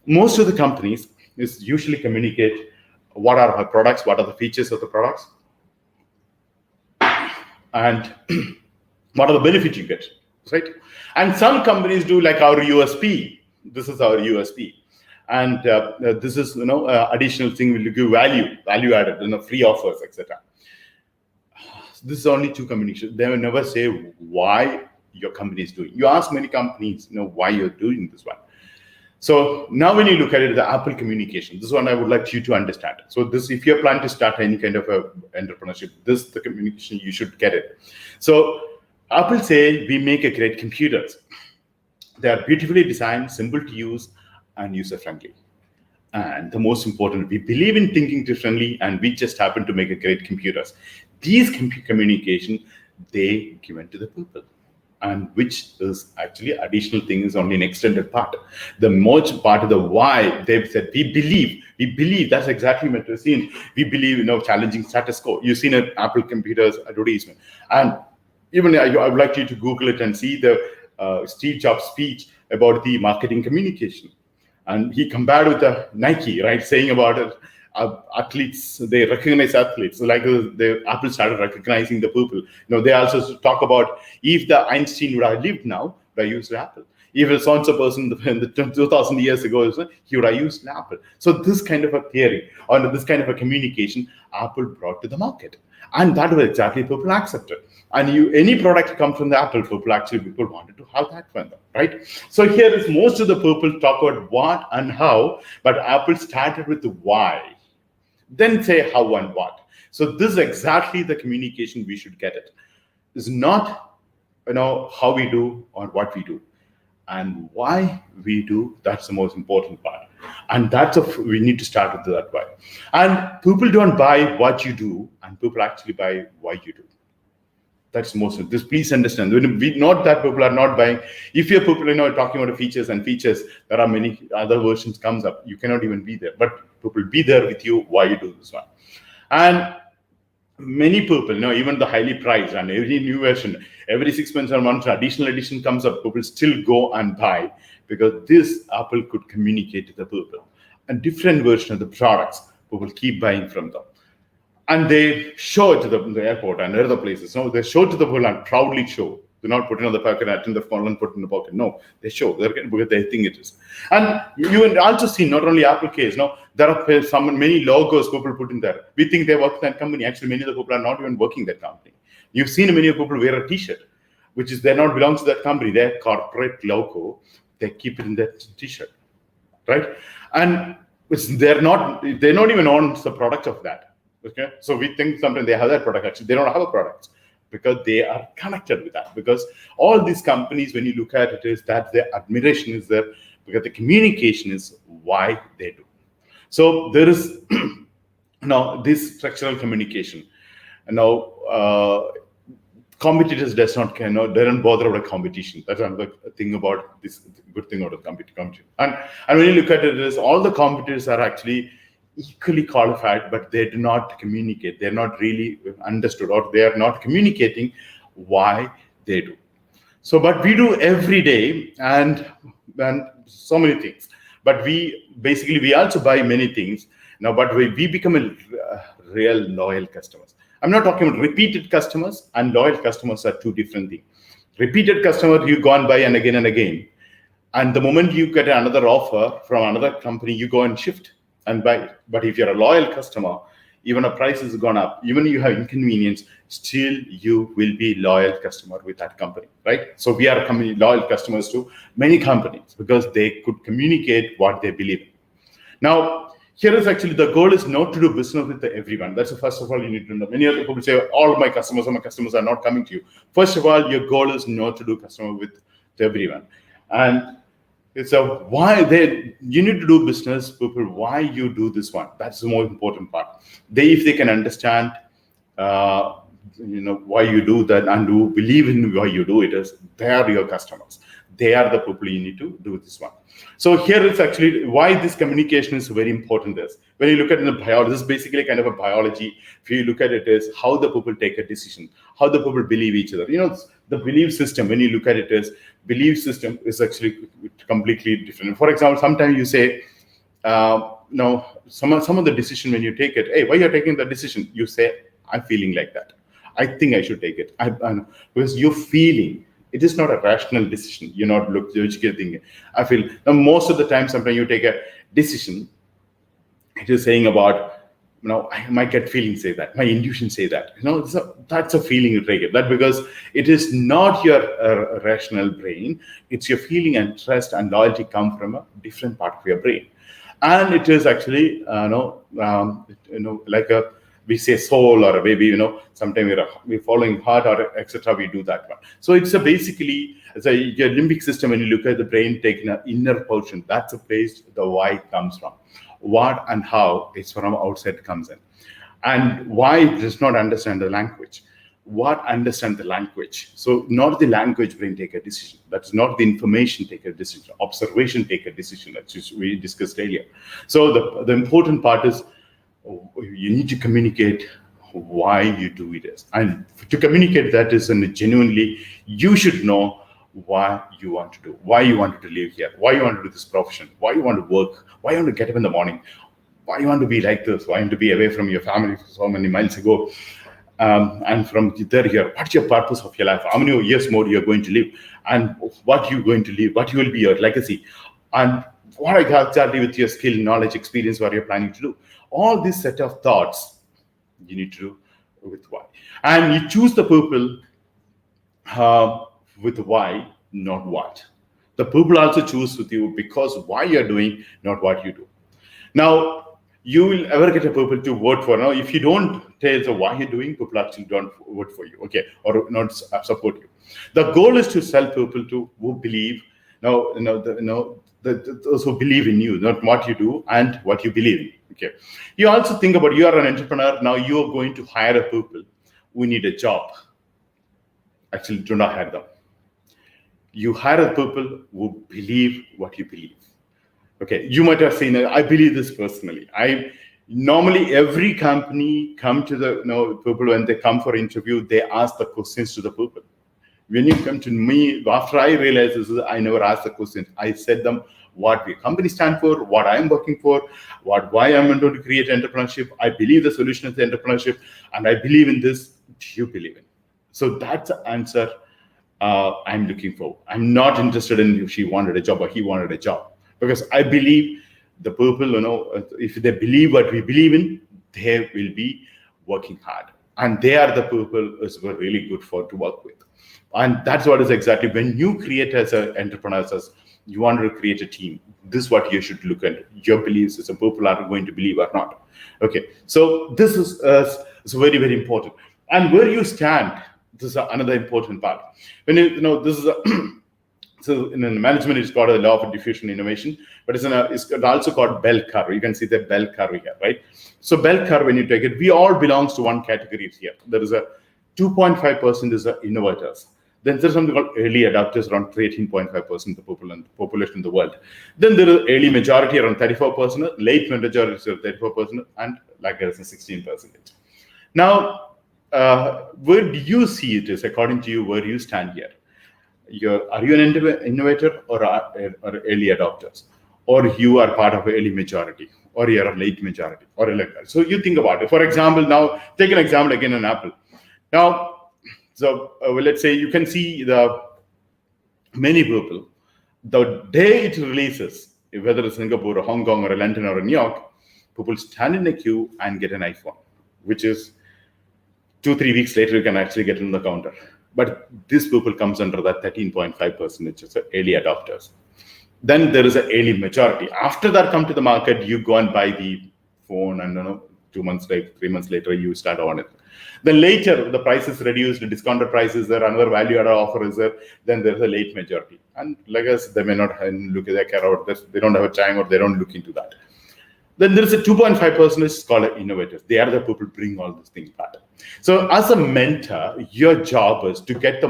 Most of the companies is usually communicate what are our products, what are the features of the products, and what are the benefits you get, right? And some companies do like our USP. This is our USP. And this is, additional thing will give value added, free offers, etc. This is only two communications. They will never say why your company is doing. You ask many companies, why you're doing this one. So now when you look at it, the Apple communication, this one I would like you to understand. So this, if you're planning to start any kind of a entrepreneurship, this the communication, you should get it. So Apple say, we make a great computers. They are beautifully designed, simple to use, and user-friendly. And the most important, we believe in thinking differently, and we just happen to make a great computers. These communication, they given to the people, and which is actually additional thing is only an extended part. The most part of the why, they've said, we believe, that's exactly what we've seen. We believe, challenging status quo. You've seen an Apple computers advertisement. And even I would like you to Google it and see the Steve Jobs speech about the marketing communication. And he compared with the Nike, right, saying about it, athletes, they recognize athletes. So like the Apple started recognizing the people. They also talk about if the Einstein would have lived now, would have used Apple. If a so-and-so person in the 2000 years ago, he would have used Apple. So this kind of a theory or this kind of a communication, Apple brought to the market. And that was exactly people accepted. And any product come from the Apple, people wanted to have that one, right? So here is most of the people talk about what and how, but Apple started with the why, then say how and what. So this is exactly the communication we should get it. It's not, how we do or what we do, and why we do. That's the most important part. And we need to start with that why. And people don't buy what you do, and people actually buy why you do. That's most of this. Please understand. Not that people are not buying. If you're people, talking about features, there are many other versions comes up. You cannot even be there, but people be there with you why you do this one. And many people, even the highly priced and every new version, every 6 months or months, additional edition comes up, people still go and buy because this Apple could communicate to the people. A different version of the products, people keep buying from them. And they show it to the airport and other places. No, they show it to the world and proudly show. Do not put it on the pocket, in the phone and put it in the pocket. No, they show because they think it is. And you will also see not only Apple case. There are many logos people put in there. We think they work in that company. Actually, many of the people are not even working that company. You've seen many people wear a T-shirt, which is they not belongs to that company. Their corporate logo, they keep it in that T-shirt, right? And they're not even on the product of that. Okay, so we think sometimes they have that product. Actually, they don't have a product because they are connected with that. Because all these companies, when you look at it, is that their admiration is there because the communication is why they do. So there is this structural communication. Competitors does not care. They don't bother about competition. That's another thing about this good thing about the competition. And when you look at it, is all the competitors are actually equally qualified, but they do not communicate. They're not really understood, or they are not communicating why they do. So, but we do every day and so many things. But we also buy many things now, but we become a real loyal customers. I'm not talking about repeated customers, and loyal customers are two different things. Repeated customer, you go and buy and again. And the moment you get another offer from another company, you go and shift and buy it. But if you're a loyal customer, even a price has gone up, even you have inconvenience, still you will be loyal customer with that company, right? So we are loyal customers to many companies because they could communicate what they believe in. Now, here is actually the goal is not to do business with everyone. That's the first of all you need to know. Many other people say, all my customers are not coming to you. First of all, your goal is not to do customer with everyone. And so why you need to do business, people, why you do this one. That's the most important part. If they can understand, why you do that and who believe in why you do it, is they are your customers. They are the people you need to do this one. So here it's actually why this communication is very important. Is when you look at it in biology, this is basically kind of a biology. If you look at it as how the people take a decision, how the people believe each other. The belief system, when you look at it as belief system, is actually completely different. For example, sometimes you say, some of the decision when you take it, hey, why you're taking the decision? You say, I'm feeling like that. I think I should take it. Because you're feeling. It is not a rational decision. You're not logically thinking. I feel now most of the time, sometimes you take a decision, it is saying about, my gut feeling say that, my intuition say that. That's a feeling you take it. That because it is not your rational brain. It's your feeling and trust and loyalty come from a different part of your brain, and it is actually like a. We say soul, or maybe sometimes we're following heart, or etc. We do that one. So it's basically your limbic system. When you look at the brain, taking an inner portion, that's a place the why comes from. What and how is from outside comes in, and why does not understand the language. What understand the language? So not the language brain take a decision. That's not the information take a decision. Observation take a decision. That's we discussed earlier. So the important part is, you need to communicate why you do it, and to communicate that is, and genuinely you should know why you want to do, why you want to live here, why you want to do this profession, why you want to work, why you want to get up in the morning, why you want to be like this, why you want to be away from your family for so many miles ago, and from there here. What's your purpose of your life? How many years more you're going to live, and what you're going to live, what will be your legacy, and what exactly with your skill, knowledge, experience, what you're planning to do. All this set of thoughts you need to do with why. And you choose the people with why, not what. The people also choose with you because why you're doing, not what you do. Now, you will ever get a people to vote for. Now, if you don't tell the why you're doing, people actually don't vote for you, okay, or not support you. The goal is to sell people who believe, those who believe in you, not what you do and what you believe in. Okay. You also think about, you are an entrepreneur. Now you are going to hire a people who need a job. Actually, do not hire them. You hire a people who believe what you believe. Okay. You might have seen, I believe this personally. Normally every company come to the people when they come for interview, they ask the questions to the people. When you come to me, after I realized this, I never asked the questions. I said them what the company stand for, what I am working for, why I'm going to create entrepreneurship. I believe the solution is the entrepreneurship, and I believe in this. Do you believe in? So that's the answer I'm looking for. I'm not interested in if she wanted a job or he wanted a job, because I believe the people, if they believe what we believe in, they will be working hard, and they are the people who are really good to work with. And that's what is exactly when you create as an entrepreneur, you want to create a team. This is what you should look at. Your beliefs, as people are going to believe or not. Okay, so this is very, very important. And where you stand, this is another important part. When this is so in management, it's called a law of diffusion innovation, but it's also called bell curve. You can see the bell curve here, right? So bell curve, when you take it, we all belongs to one category here. There is a 2.5% is the innovators. Then there's something called early adopters, around 13.5% of the population in the world. Then there is early majority, around 34%, late majority is 34%, and like there's a 16%. Now, where do you see it is, according to you, where you stand here? Are you an innovator or early adopters? Or you are part of an early majority, or you're a late majority, or like that. So you think about it. For example, now, take an example again on Apple. Now, so let's say you can see the many people, the day it releases, whether it's Singapore or Hong Kong or London or New York, people stand in a queue and get an iPhone, which is 2-3 weeks later, you can actually get on the counter. But this people comes under that 13.5%, which is early adopters. Then there is an early majority. After that, come to the market, you go and buy the phone, and 2 months later, 3 months later, you start on it. Then later, the price is reduced, the discounted price is there, another value-added offer is there, then there's a late majority. And like us, they may not look at their care about this, they don't have a time or they don't look into that. Then there is a 2.5% called innovators. They are the people bring all these things back. So as a mentor, your job is to get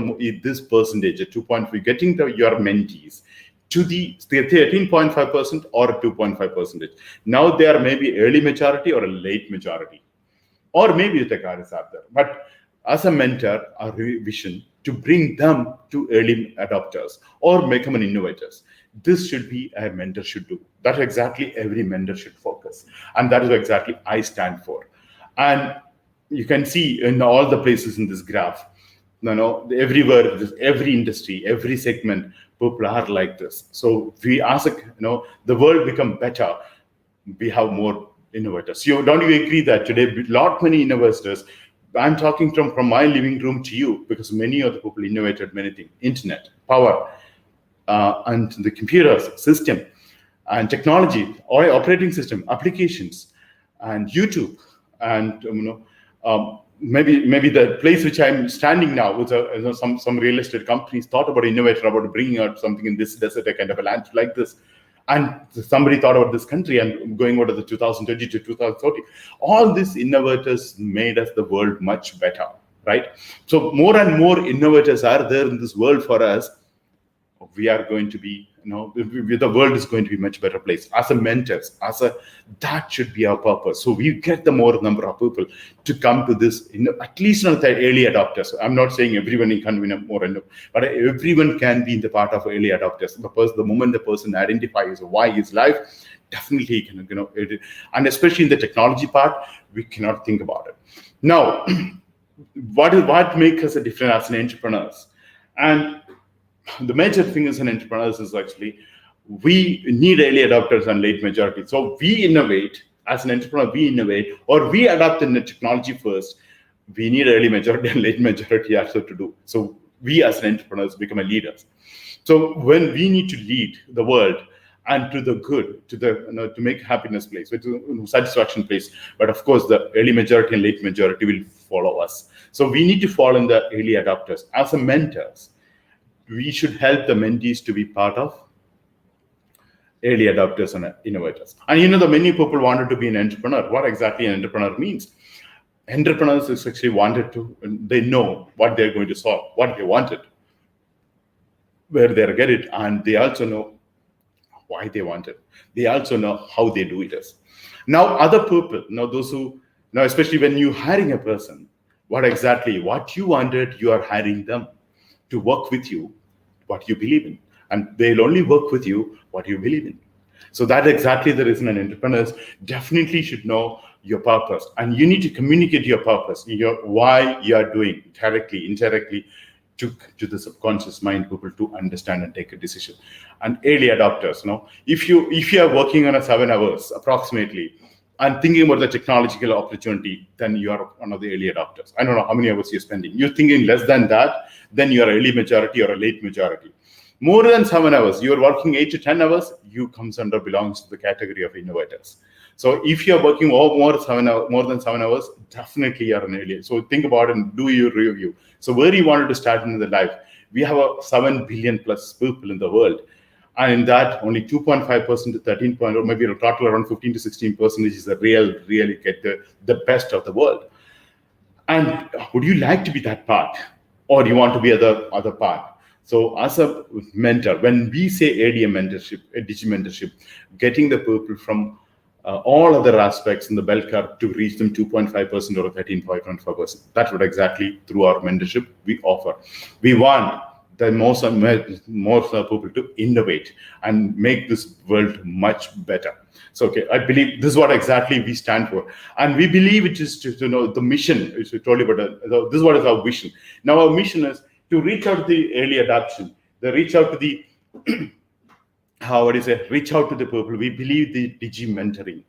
this percentage, 2.5, getting your mentees to the 13.5% or 2.5%. Now they are maybe early majority or a late majority, or maybe the cards are there. But as a mentor, our vision to bring them to early adopters or make them an innovators. This should be a mentor should do. That's exactly every mentor should focus. And that is exactly I stand for. And you can see in all the places in this graph, everywhere, every industry, every segment, people are like this. So we ask, the world become better, we have more innovators. Don't you agree that today, many innovators, I'm talking from my living room to you, because many of the people innovated many things, internet, power, and the computers, system, and technology, or operating system, applications, and YouTube, and maybe the place which I'm standing now with some real estate companies thought about innovator about bringing out something in this desert, a kind of a land like this. And somebody thought about this country and going over to the 2020 to 2030. All these innovators made us the world much better, right? So more and more innovators are there in this world for us. We are going to be, the world is going to be a much better place. As a mentors, that should be our purpose. So we get the more number of people to come to this, at least not the early adopters. I'm not saying everyone can be more, but everyone can be in the part of early adopters. The moment the person identifies why his life, definitely can, and especially in the technology part, we cannot think about it. Now, what makes us a different as an entrepreneurs? And the major thing as an entrepreneur is actually we need early adopters and late majority. So we innovate as an entrepreneur, or we adopt in the technology first. We need early majority and late majority also to do. So we as an entrepreneurs become a leaders. So when we need to lead the world and to the good, to make happiness place, to satisfaction place, but of course the early majority and late majority will follow us. So we need to follow in the early adopters. As a mentors, we should help the mentees to be part of early adopters and innovators. And the many people wanted to be an entrepreneur. What exactly an entrepreneur means? Entrepreneurs is actually they know what they're going to solve, what they wanted, where they'll get it, and they also know why they want it. They also know how they do it. Now, other people, those who, especially when you're hiring a person, what you wanted, you are hiring them to work with you, what you believe in. And they'll only work with you what you believe in. So that's exactly the reason an entrepreneur definitely should know your purpose. And you need to communicate your purpose, why you are doing directly, indirectly, to the subconscious mind, people to understand and take a decision. And early adopters, if you are working on 7 hours approximately, and thinking about the technological opportunity, then you are one of the early adopters. I don't know how many hours you're spending. You're thinking less than that, then you are early majority or a late majority. More than 7 hours, you're working 8 to 10 hours, belongs to the category of innovators. So if you're working more than 7 hours, definitely you're an early. So think about it and do your review. So where you wanted to start in the life, we have 7 billion plus people in the world. And in that, only 2.5% to 13 point, or maybe a total around 15 to 16% is the really get the best of the world. And would you like to be that part, or do you want to be other part? So as a mentor, when we say ADM mentorship, Digimentorship, getting the people from all other aspects in the bell curve to reach them 2.5% or 13.5%. That's what exactly through our mentorship we offer. We want the most people to innovate and make this world much better. So, I believe this is what exactly we stand for. And we believe it is to know the mission, which we told you about. This is what is our vision. Now, our mission is to reach out to the early adoption, reach out to the, reach out to the people. We believe the Digimentoring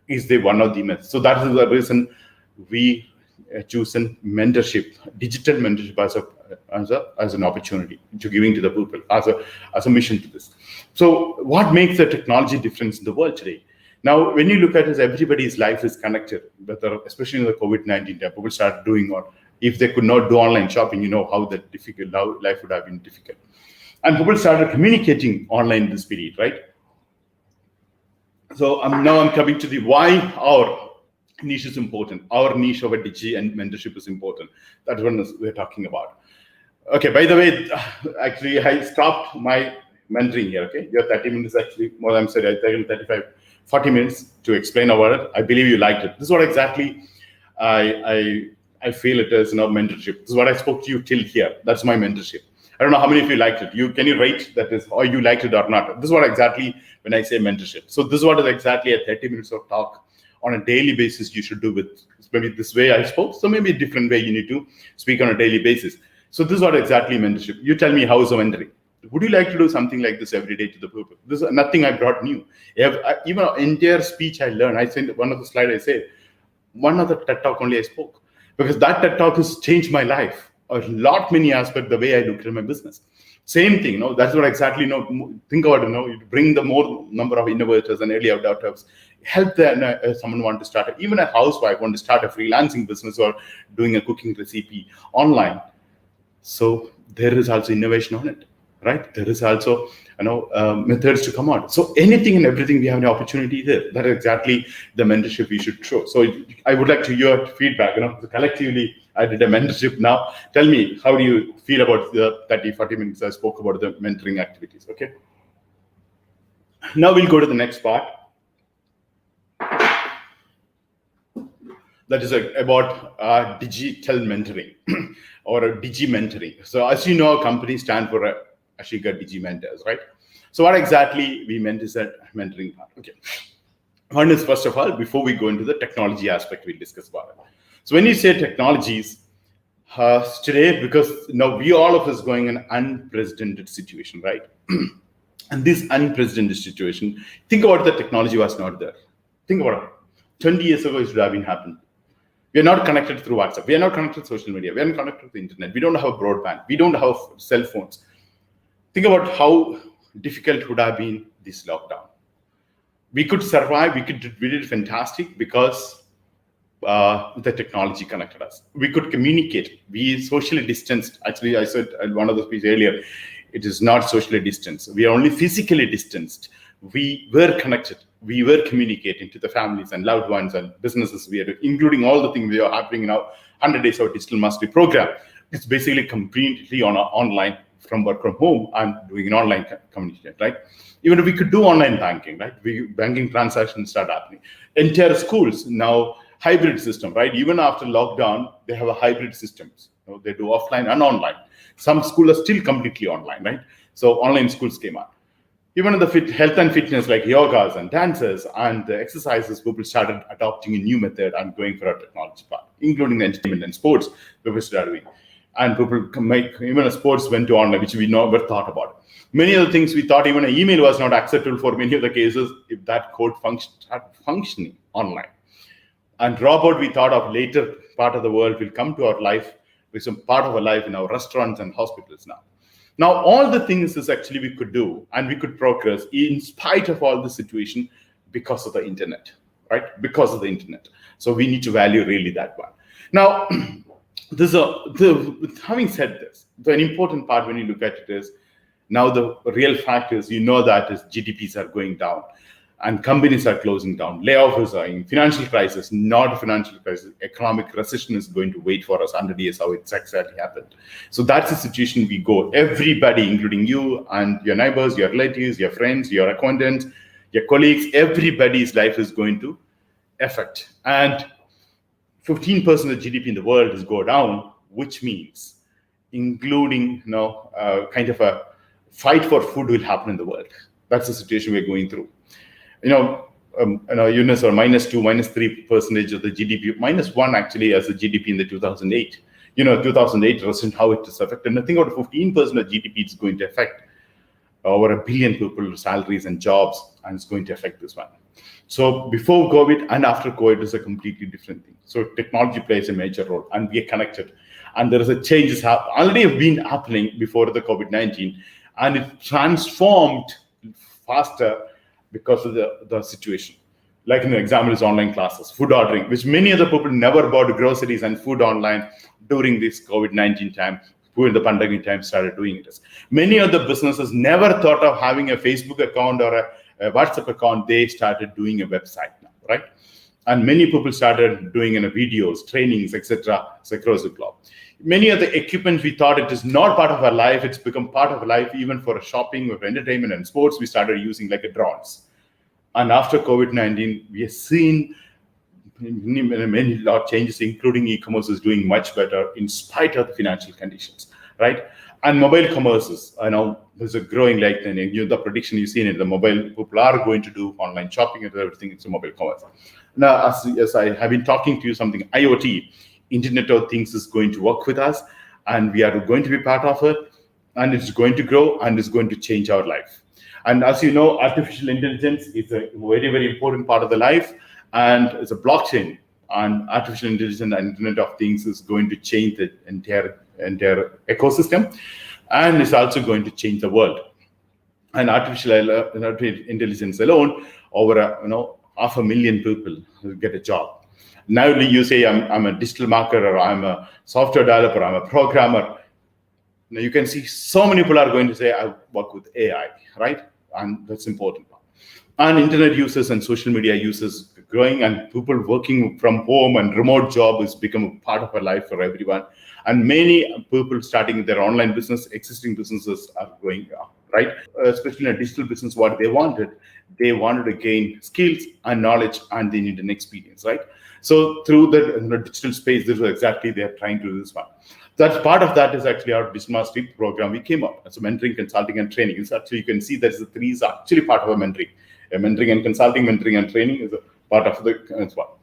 is one of the methods. So that is the reason we chosen mentorship, digital mentorship as an opportunity to giving to the people as a mission to this. So what makes the technology difference in the world today? Now, when you look at it, everybody's life is connected, whether, especially in the COVID-19 time, people start doing on. If they could not do online shopping, you know how life would have been difficult. And people started communicating online in this period, right? So now I'm coming to the why our niche is important. Our niche of a Digi and mentorship is important. That's what we're talking about. Okay, by the way, actually, I stopped my mentoring here, okay? Your 30 minutes actually, more than I said, I taken 35, 40 minutes to explain about it. I believe you liked it. This is what exactly I feel it is, mentorship. This is what I spoke to you till here. That's my mentorship. I don't know how many of you liked it. Can you rate that is, or you liked it or not? This is what exactly when I say mentorship. So this is what is exactly a 30 minutes of talk on a daily basis you should do with maybe this way I spoke. So maybe a different way you need to speak on a daily basis. So this is what exactly mentorship. You tell me how is a mentoring. Would you like to do something like this every day to the people? This is nothing I brought new. Even an entire speech I learned. I sent one of the slides. I say one of the TED talk only I spoke, because that TED talk has changed my life a lot, many aspects, the way I look at my business. Same thing, that's what exactly, think about it, you bring the more number of innovators and early adopters, help them, someone want to start, even a housewife want to start a freelancing business or doing a cooking recipe online. So there is also innovation on it, right? There is also, methods to come out. So anything and everything, we have an opportunity there. That is exactly the mentorship we should show. So I would like to hear your feedback, collectively, I did a mentorship now. Tell me, how do you feel about the 30, 40 minutes I spoke about the mentoring activities, okay? Now we'll go to the next part. That is about digital mentoring or a Digimentoring. So as you know, companies stand for Ashika Digimentors, right? So what exactly we meant is that mentoring part, okay? One is, first of all, before we go into the technology aspect, we'll discuss about it. So when you say technologies, today, because now we all of us going in an unprecedented situation, right? And this unprecedented situation, think about the technology was not there. Think about it. 20 years ago, it should have been happened. We are not connected through WhatsApp. We are not connected to social media. We are not connected to the internet. We don't have broadband. We don't have cell phones. Think about how difficult it would have been this lockdown. We could survive. We did fantastic because the technology connected us. We could communicate. We socially distanced. Actually, I said in one of the speeches earlier, it is not socially distanced. We are only physically distanced. We were connected. We were communicating to the families and loved ones and businesses we are doing, including all the things we are happening in our 100 Days of Digital Mastery program. It's basically completely online, from work from home, and doing an online communication, right? Even if we could do online banking, right? Banking transactions start happening. Entire schools now, hybrid system, right? Even after lockdown, they have a hybrid systems. They do offline and online. Some schools are still completely online, right? So online schools came out. Even in the health and fitness, like yogas and dances and the exercises, people started adopting a new method and going for a technology part, including the entertainment and sports, people started doing. And people can even sports went to online, which we never thought about. Many of the things we thought even an email was not acceptable for many of the cases if that code started functioning online. And robot, we thought of later part of the world will come to our life, with some part of our life in our restaurants and hospitals now. Now, all the things is actually we could do and we could progress in spite of all the situation because of the internet, right? Because of the internet. So we need to value really that one. Now, having said this, the important part when you look at it is, now the real fact is, that is GDPs are going down and companies are closing down, layoffs are in, financial crisis, not a financial crisis, economic recession is going to wait for us 100 years, how it's exactly happened. So that's the situation we go. Everybody, including you and your neighbors, your relatives, your friends, your acquaintances, your colleagues, everybody's life is going to affect. And 15% of GDP in the world is go down, which means including, kind of a fight for food will happen in the world. That's the situation we're going through. Eunice, or -2, -3% of the GDP, -1 actually as the GDP in the 2008. 2008 recession, how it is affected. And I think about 15% of GDP is going to affect over 1 billion people's salaries and jobs, and it's going to affect this one. So before COVID and after COVID is a completely different thing. So technology plays a major role, and we are connected. And there is a change already been happening before the COVID-19, and it transformed faster because of the situation. Like an example is online classes, food ordering, which many other people never bought groceries and food online during this COVID-19 time. Who in the pandemic time started doing it. Many other businesses never thought of having a Facebook account or a WhatsApp account. They started doing a website now, right? And many people started doing videos, trainings, etc. across the globe. Many of the equipment we thought it is not part of our life, it's become part of life, even for shopping, or entertainment and sports. We started using like drones. And after COVID-19, we have seen many lot of changes, including e-commerce is doing much better in spite of the financial conditions, right? And mobile commerces, there's a growing, like the prediction you've seen in the mobile, people are going to do online shopping and everything. It's a mobile commerce. Now, as I have been talking to you, something IoT, Internet of Things, is going to work with us, and we are going to be part of it, and it's going to grow and it's going to change our life. And as you know, artificial intelligence is a very, very important part of the life. And it's a blockchain, and artificial intelligence and Internet of Things is going to change the entire ecosystem, and it's also going to change the world. And artificial intelligence alone, over 500,000 people will get a job. Now you say I'm a digital marketer, or I'm a software developer, I'm a programmer. Now you can see so many people are going to say I work with AI, right? And that's important. And internet users and social media users growing, and people working from home and remote job has become a part of our life for everyone. And many people starting their online business, existing businesses are going up, right? Especially in a digital business, what they wanted to gain skills and knowledge, and they need an experience, right? So through the digital space, this is exactly they're trying to do this one. That's part of that is actually our Digital Mastery program we came up. So mentoring, consulting, and training. It's actually, you can see that the three is actually part of our mentoring. Mentoring and consulting, mentoring and training is a part of the as well.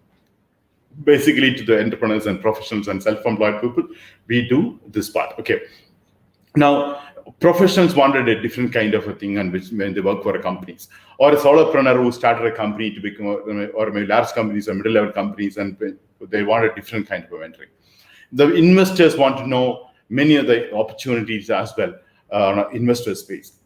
Basically, to the entrepreneurs and professionals and self-employed people, we do this part. Okay. Now, professionals wanted a different kind of a thing, and which when they work for companies, or a solopreneur who started a company to become, or maybe large companies or middle-level companies, and they want a different kind of a mentoring. The investors want to know many of the opportunities as well, investor space.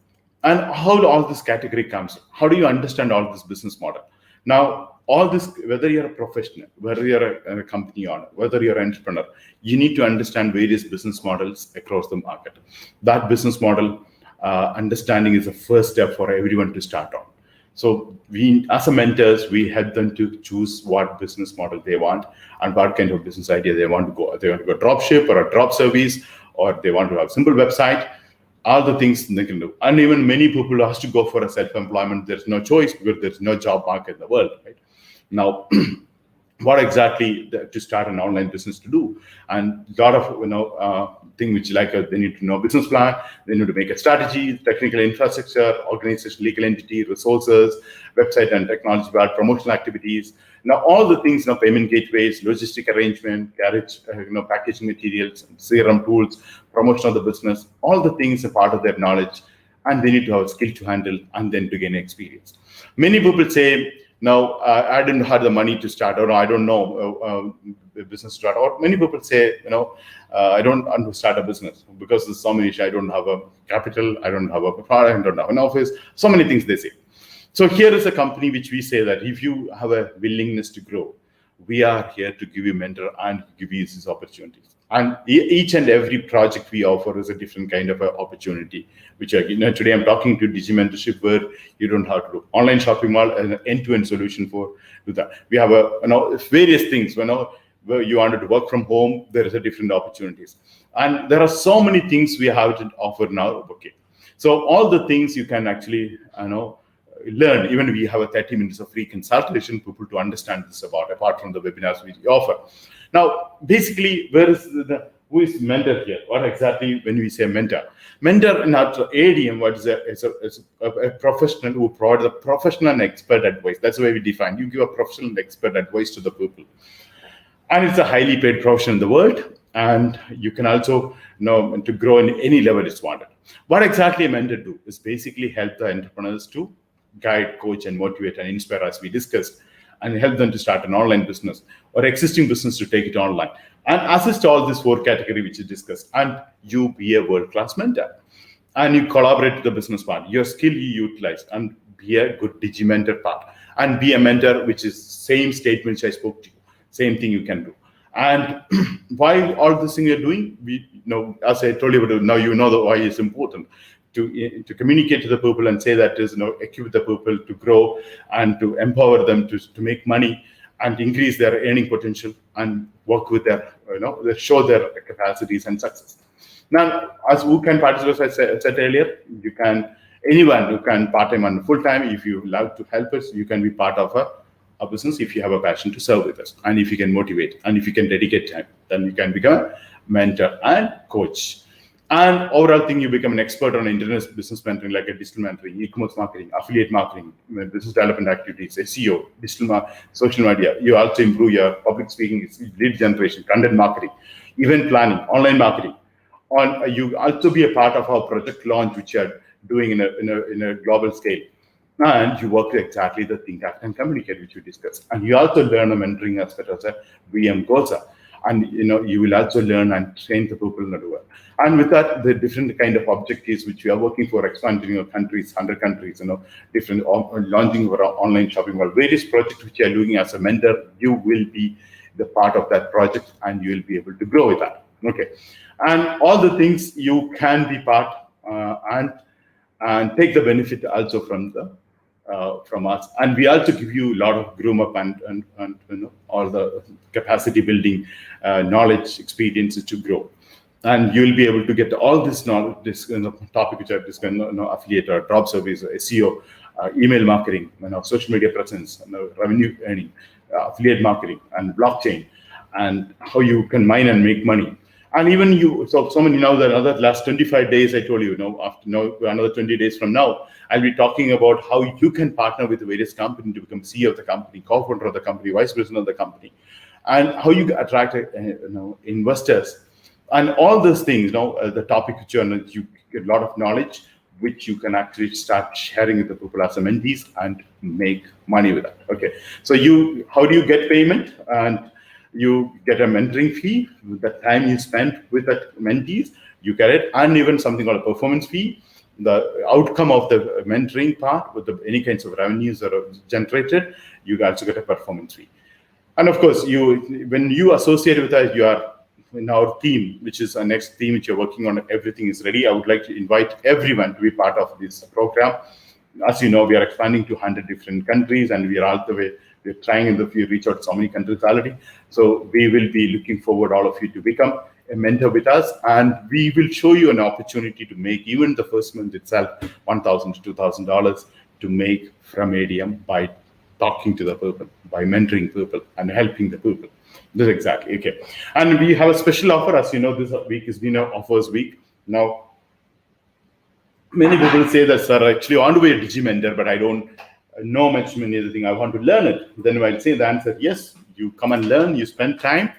And how all this category comes, how do you understand all this business model? Now, all this, whether you're a professional, whether you're a company owner, whether you're an entrepreneur, you need to understand various business models across the market. That business model understanding is the first step for everyone to start on. So we, as a mentors, we help them to choose what business model they want and what kind of business idea they want to go. They want to go drop ship or a drop service, or they want to have a simple website. All the things they can do. And even many people have to go for a self-employment. There's no choice because there's no job market in the world, right? Now, what exactly to start an online business to do? And a lot of thing which like they need to know business plan, they need to make a strategy, technical infrastructure, organization, legal entity, resources, website and technology, promotional activities. Now all the things, payment gateways, logistic arrangement, garage, packaging materials, CRM tools, promotion of the business, all the things are part of their knowledge, and they need to have a skill to handle and then to gain experience. Many people say, no, I didn't have the money to start, or I don't know a business to start. Or many people say, I don't want to start a business because there's so many issues. I don't have a capital, I don't have a product, I don't have an office. So many things they say. So here is a company which we say that if you have a willingness to grow, we are here to give you mentor and give you these opportunities. And each and every project we offer is a different kind of opportunity, which today I'm talking to Digimentorship, where you don't have to do online shopping mall, an end-to-end solution for that. We have various things. Where you wanted to work from home, there is a different opportunities, and there are so many things we have to offer now. Okay, so all the things you can actually learn. Even we have a 30 minutes of free consultation for people to understand this apart from the webinars we offer. Now, basically, who is mentor here? What exactly when we say mentor? Mentor in our ADM, what is a professional who provides a professional and expert advice. That's the way we define. You give a professional and expert advice to the people. And it's a highly paid profession in the world. And you can also to grow in any level it's wanted. What exactly a mentor do is basically help the entrepreneurs to guide, coach, and motivate and inspire, as we discussed, and help them to start an online business or existing business to take it online, and assist all these four categories which you discussed. And you be a world-class mentor, and you collaborate with the business partner. Your skill you utilize and be a good Digimentor part. and be a mentor, which is same statement which I spoke to you. Same thing you can do. And while all this thing you're doing, as I told you, now you know the why it's important to communicate to the people and say that is, equip the people to grow and to empower them to make money and increase their earning potential and work with their, show their capacities and success. Now, as who can participate, as I said earlier, anyone who can part-time and full-time, if you love to help us, you can be part of a business if you have a passion to serve with us. And if you can motivate, and if you can dedicate time, then you can become a mentor and coach. And overall thing, you become an expert on internet business mentoring, like a digital mentoring, e-commerce marketing, affiliate marketing, business development activities, SEO, social media. You also improve your public speaking, lead generation, content marketing, event planning, online marketing. You also be a part of our project launch, which you are doing in a global scale. And you work exactly the think, act, and communicate, which we discussed. And you also learn a mentoring aspect as a VM Gosa. And you will also learn and train the people in the world. And with that, the different kind of objectives which we are working for, expanding your countries, 100 countries, different launching our online shopping mall, various projects which you are doing as a mentor, you will be the part of that project and you will be able to grow with that. Okay. And all the things you can be part and take the benefit also from us. And we also give you a lot of groom up and all the capacity building, knowledge, experiences to grow. And you'll be able to get all this knowledge, this topic which I've discussed, affiliate or drop service, SEO, email marketing, social media presence, revenue earning, affiliate marketing, and blockchain, and how you can mine and make money. And even so many now, the another last 25 days, I told you, another 20 days from now, I'll be talking about how you can partner with various companies to become CEO of the company, co-founder of the company, vice president of the company, and how you attract investors. And all those things, the topic which you get a lot of knowledge, which you can actually start sharing with the people as a mentees and make money with that. Okay, so how do you get payment? And you get a mentoring fee. The time you spend with the mentees, you get it, and even something called a performance fee. The outcome of the mentoring part, with any kinds of revenues that are generated, you also get a performance fee. And of course, when you associate with us, you are in our team, which is our next team which you're working on. Everything is ready. I would like to invite everyone to be part of this program. As you know, we are expanding to 100 different countries, and we are all the way. We're trying to reach out to so many countries already. So we will be looking forward, all of you, to become a mentor with us, and we will show you an opportunity to make even the first month itself $1,000 to $2,000 to make from ADM by talking to the people, by mentoring people and helping the people. This exactly. Okay. And we have a special offer. As you know, this week has been our offers week. Now, many people say that, sir, actually I want to be a Digimentor, but I don't know much many other thing. I want to learn it. Then I'll say the answer, yes, you come and learn, you spend time.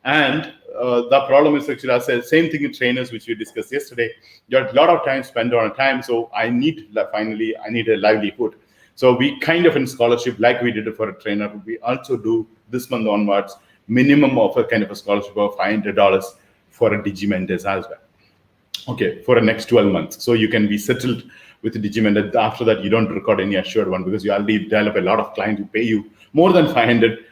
And the problem is actually, I said, same thing in trainers, which we discussed yesterday. You have a lot of time spent on time. So I need a livelihood. So we kind of in scholarship, like we did it for a trainer, we also do this month onwards, minimum of a kind of a scholarship of $500 for a Digimentor as well. Okay, for the next 12 months. So you can be settled with the Digimentor. After that, you don't record any assured one because you already develop a lot of clients who pay you more than 500.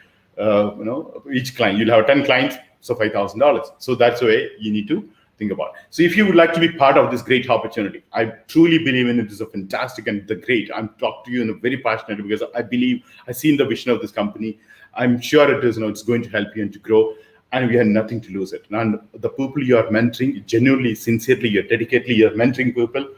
Each client, you'll have 10 clients, so $5,000. So that's the way you need to think about it. So if you would like to be part of this great opportunity, I truly believe in it is a fantastic and the great. I'm talking to you in a very passionate because I believe I've seen the vision of this company. I'm sure it is, it's going to help you and to grow. And we have nothing to lose it. And the people you are mentoring, genuinely, sincerely, you're dedicatedly, you're mentoring people,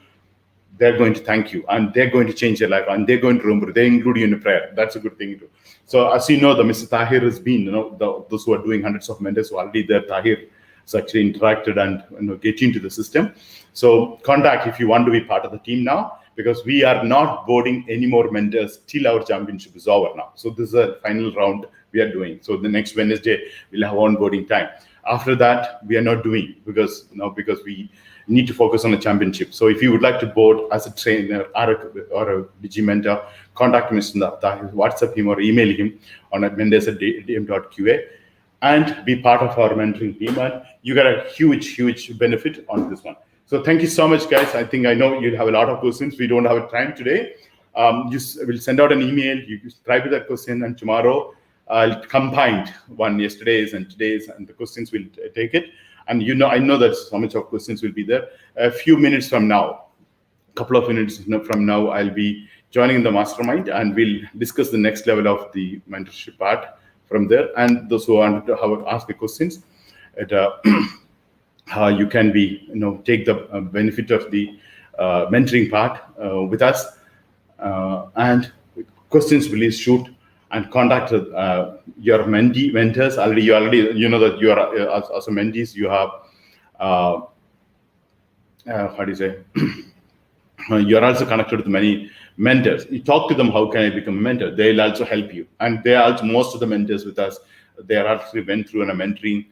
they're going to thank you and they're going to change your life and they're going to remember, they include you in a prayer. That's a good thing to do. So as you know, the Mr. Tahir has been, those who are doing hundreds of mentors who are already there, Tahir has actually interacted and get into the system. So contact if you want to be part of the team now, because we are not boarding any more mentors till our championship is over now. So this is a final round we are doing. So the next Wednesday, we'll have onboarding time. After that, we are not doing because we need to focus on the championship. So if you would like to board as a trainer or a Digimentor, contact Mr. Tahir, WhatsApp him or email him on mendes@dm.qa and be part of our mentoring team. And you get a huge benefit on this one. So thank you so much, guys. I know you'll have a lot of questions. We don't have time today. will send out an email. You try with that question, and tomorrow I'll combine yesterday's and today's, and the questions will take it. And I know that so much of questions will be there. A few minutes from now, couple of minutes from now, I'll be joining the mastermind, and we'll discuss the next level of the mentorship part from there. And those who want to ask the questions, you can take the benefit of the mentoring part with us, and questions will shoot and contact your mentors. You know that you are as a mentees, you have how do you say? You're also connected with many mentors. You talk to them, how can I become a mentor? They'll also help you. And they are also, most of the mentors with us, they are actually went through a mentoring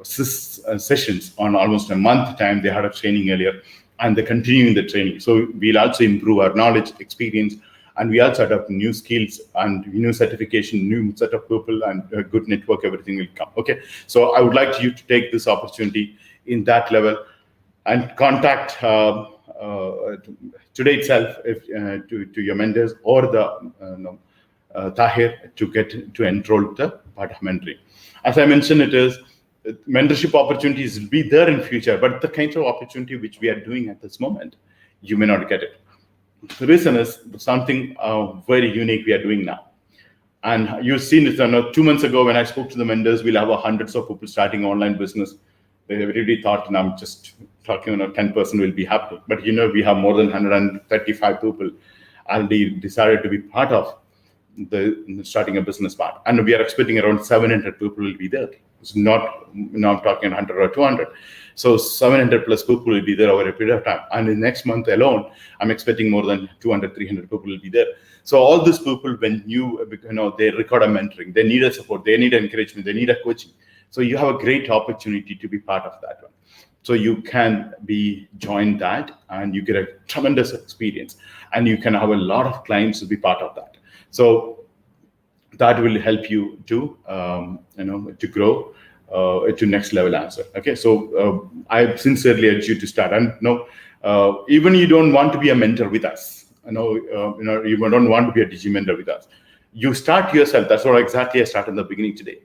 sessions on almost a month time. They had a training earlier, and they're continuing the training. So we'll also improve our knowledge, experience, and we also adopt new skills and new certification, new set of people, and a good network, everything will come. Okay. So I would like you to take this opportunity in that level and contact today itself to your mentors or the Tahir to enroll the part of mentoring. As I mentioned, it is mentorship opportunities will be there in future, but the kind of opportunity which we are doing at this moment, you may not get it. The reason is something very unique we are doing now. And you've seen it 2 months ago when I spoke to the mentors, we'll have hundreds of people starting online business. They really thought, and I'm just talking, 10% will be happening. But we have more than 135 people already decided to be part of the starting a business part. And we are expecting around 700 people will be there. It's not, I'm talking 100 or 200. So 700 plus people will be there over a period of time. And in next month alone, I'm expecting more than 200, 300 people will be there. So all these people, when they record a mentoring, they need a support, they need encouragement, they need a coaching. So you have a great opportunity to be part of that one. So you can join that, and you get a tremendous experience, and you can have a lot of clients to be part of that. So that will help you to to grow to next level answer. Okay, so I sincerely urge you to start. And even you don't want to be a mentor with us. You don't want to be a Digimentor with us. You start yourself. That's what exactly I started in the beginning today.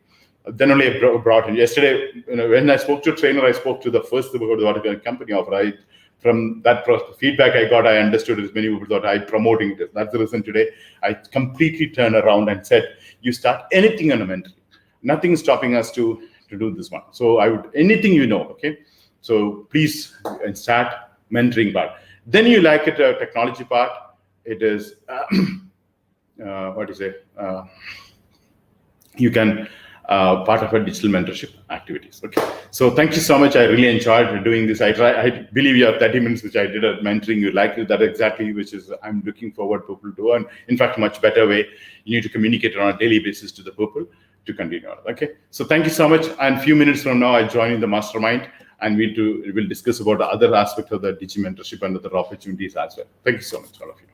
Then only I brought in yesterday. When I spoke to a trainer, I spoke to the first about what company offer. From that feedback I got, I understood as many people thought I'm promoting it. That's the reason today I completely turned around and said, you start anything on a mentoring. Nothing is stopping us to do this one. So anything okay? So please start mentoring part. Then you like it, technology part. It is, what do you say? You can part of our digital mentorship activities. Okay, so thank you so much. I really enjoyed doing this. I believe you have 30 minutes, which I did at mentoring. You liked it, that exactly, which is I'm looking forward people to do. And in fact, much better way. You need to communicate on a daily basis to the people to continue. Okay, so thank you so much. And a few minutes from now, I join in the mastermind, and we'll discuss about the other aspect of the Digimentorship and other opportunities as well. Thank you so much, all of you.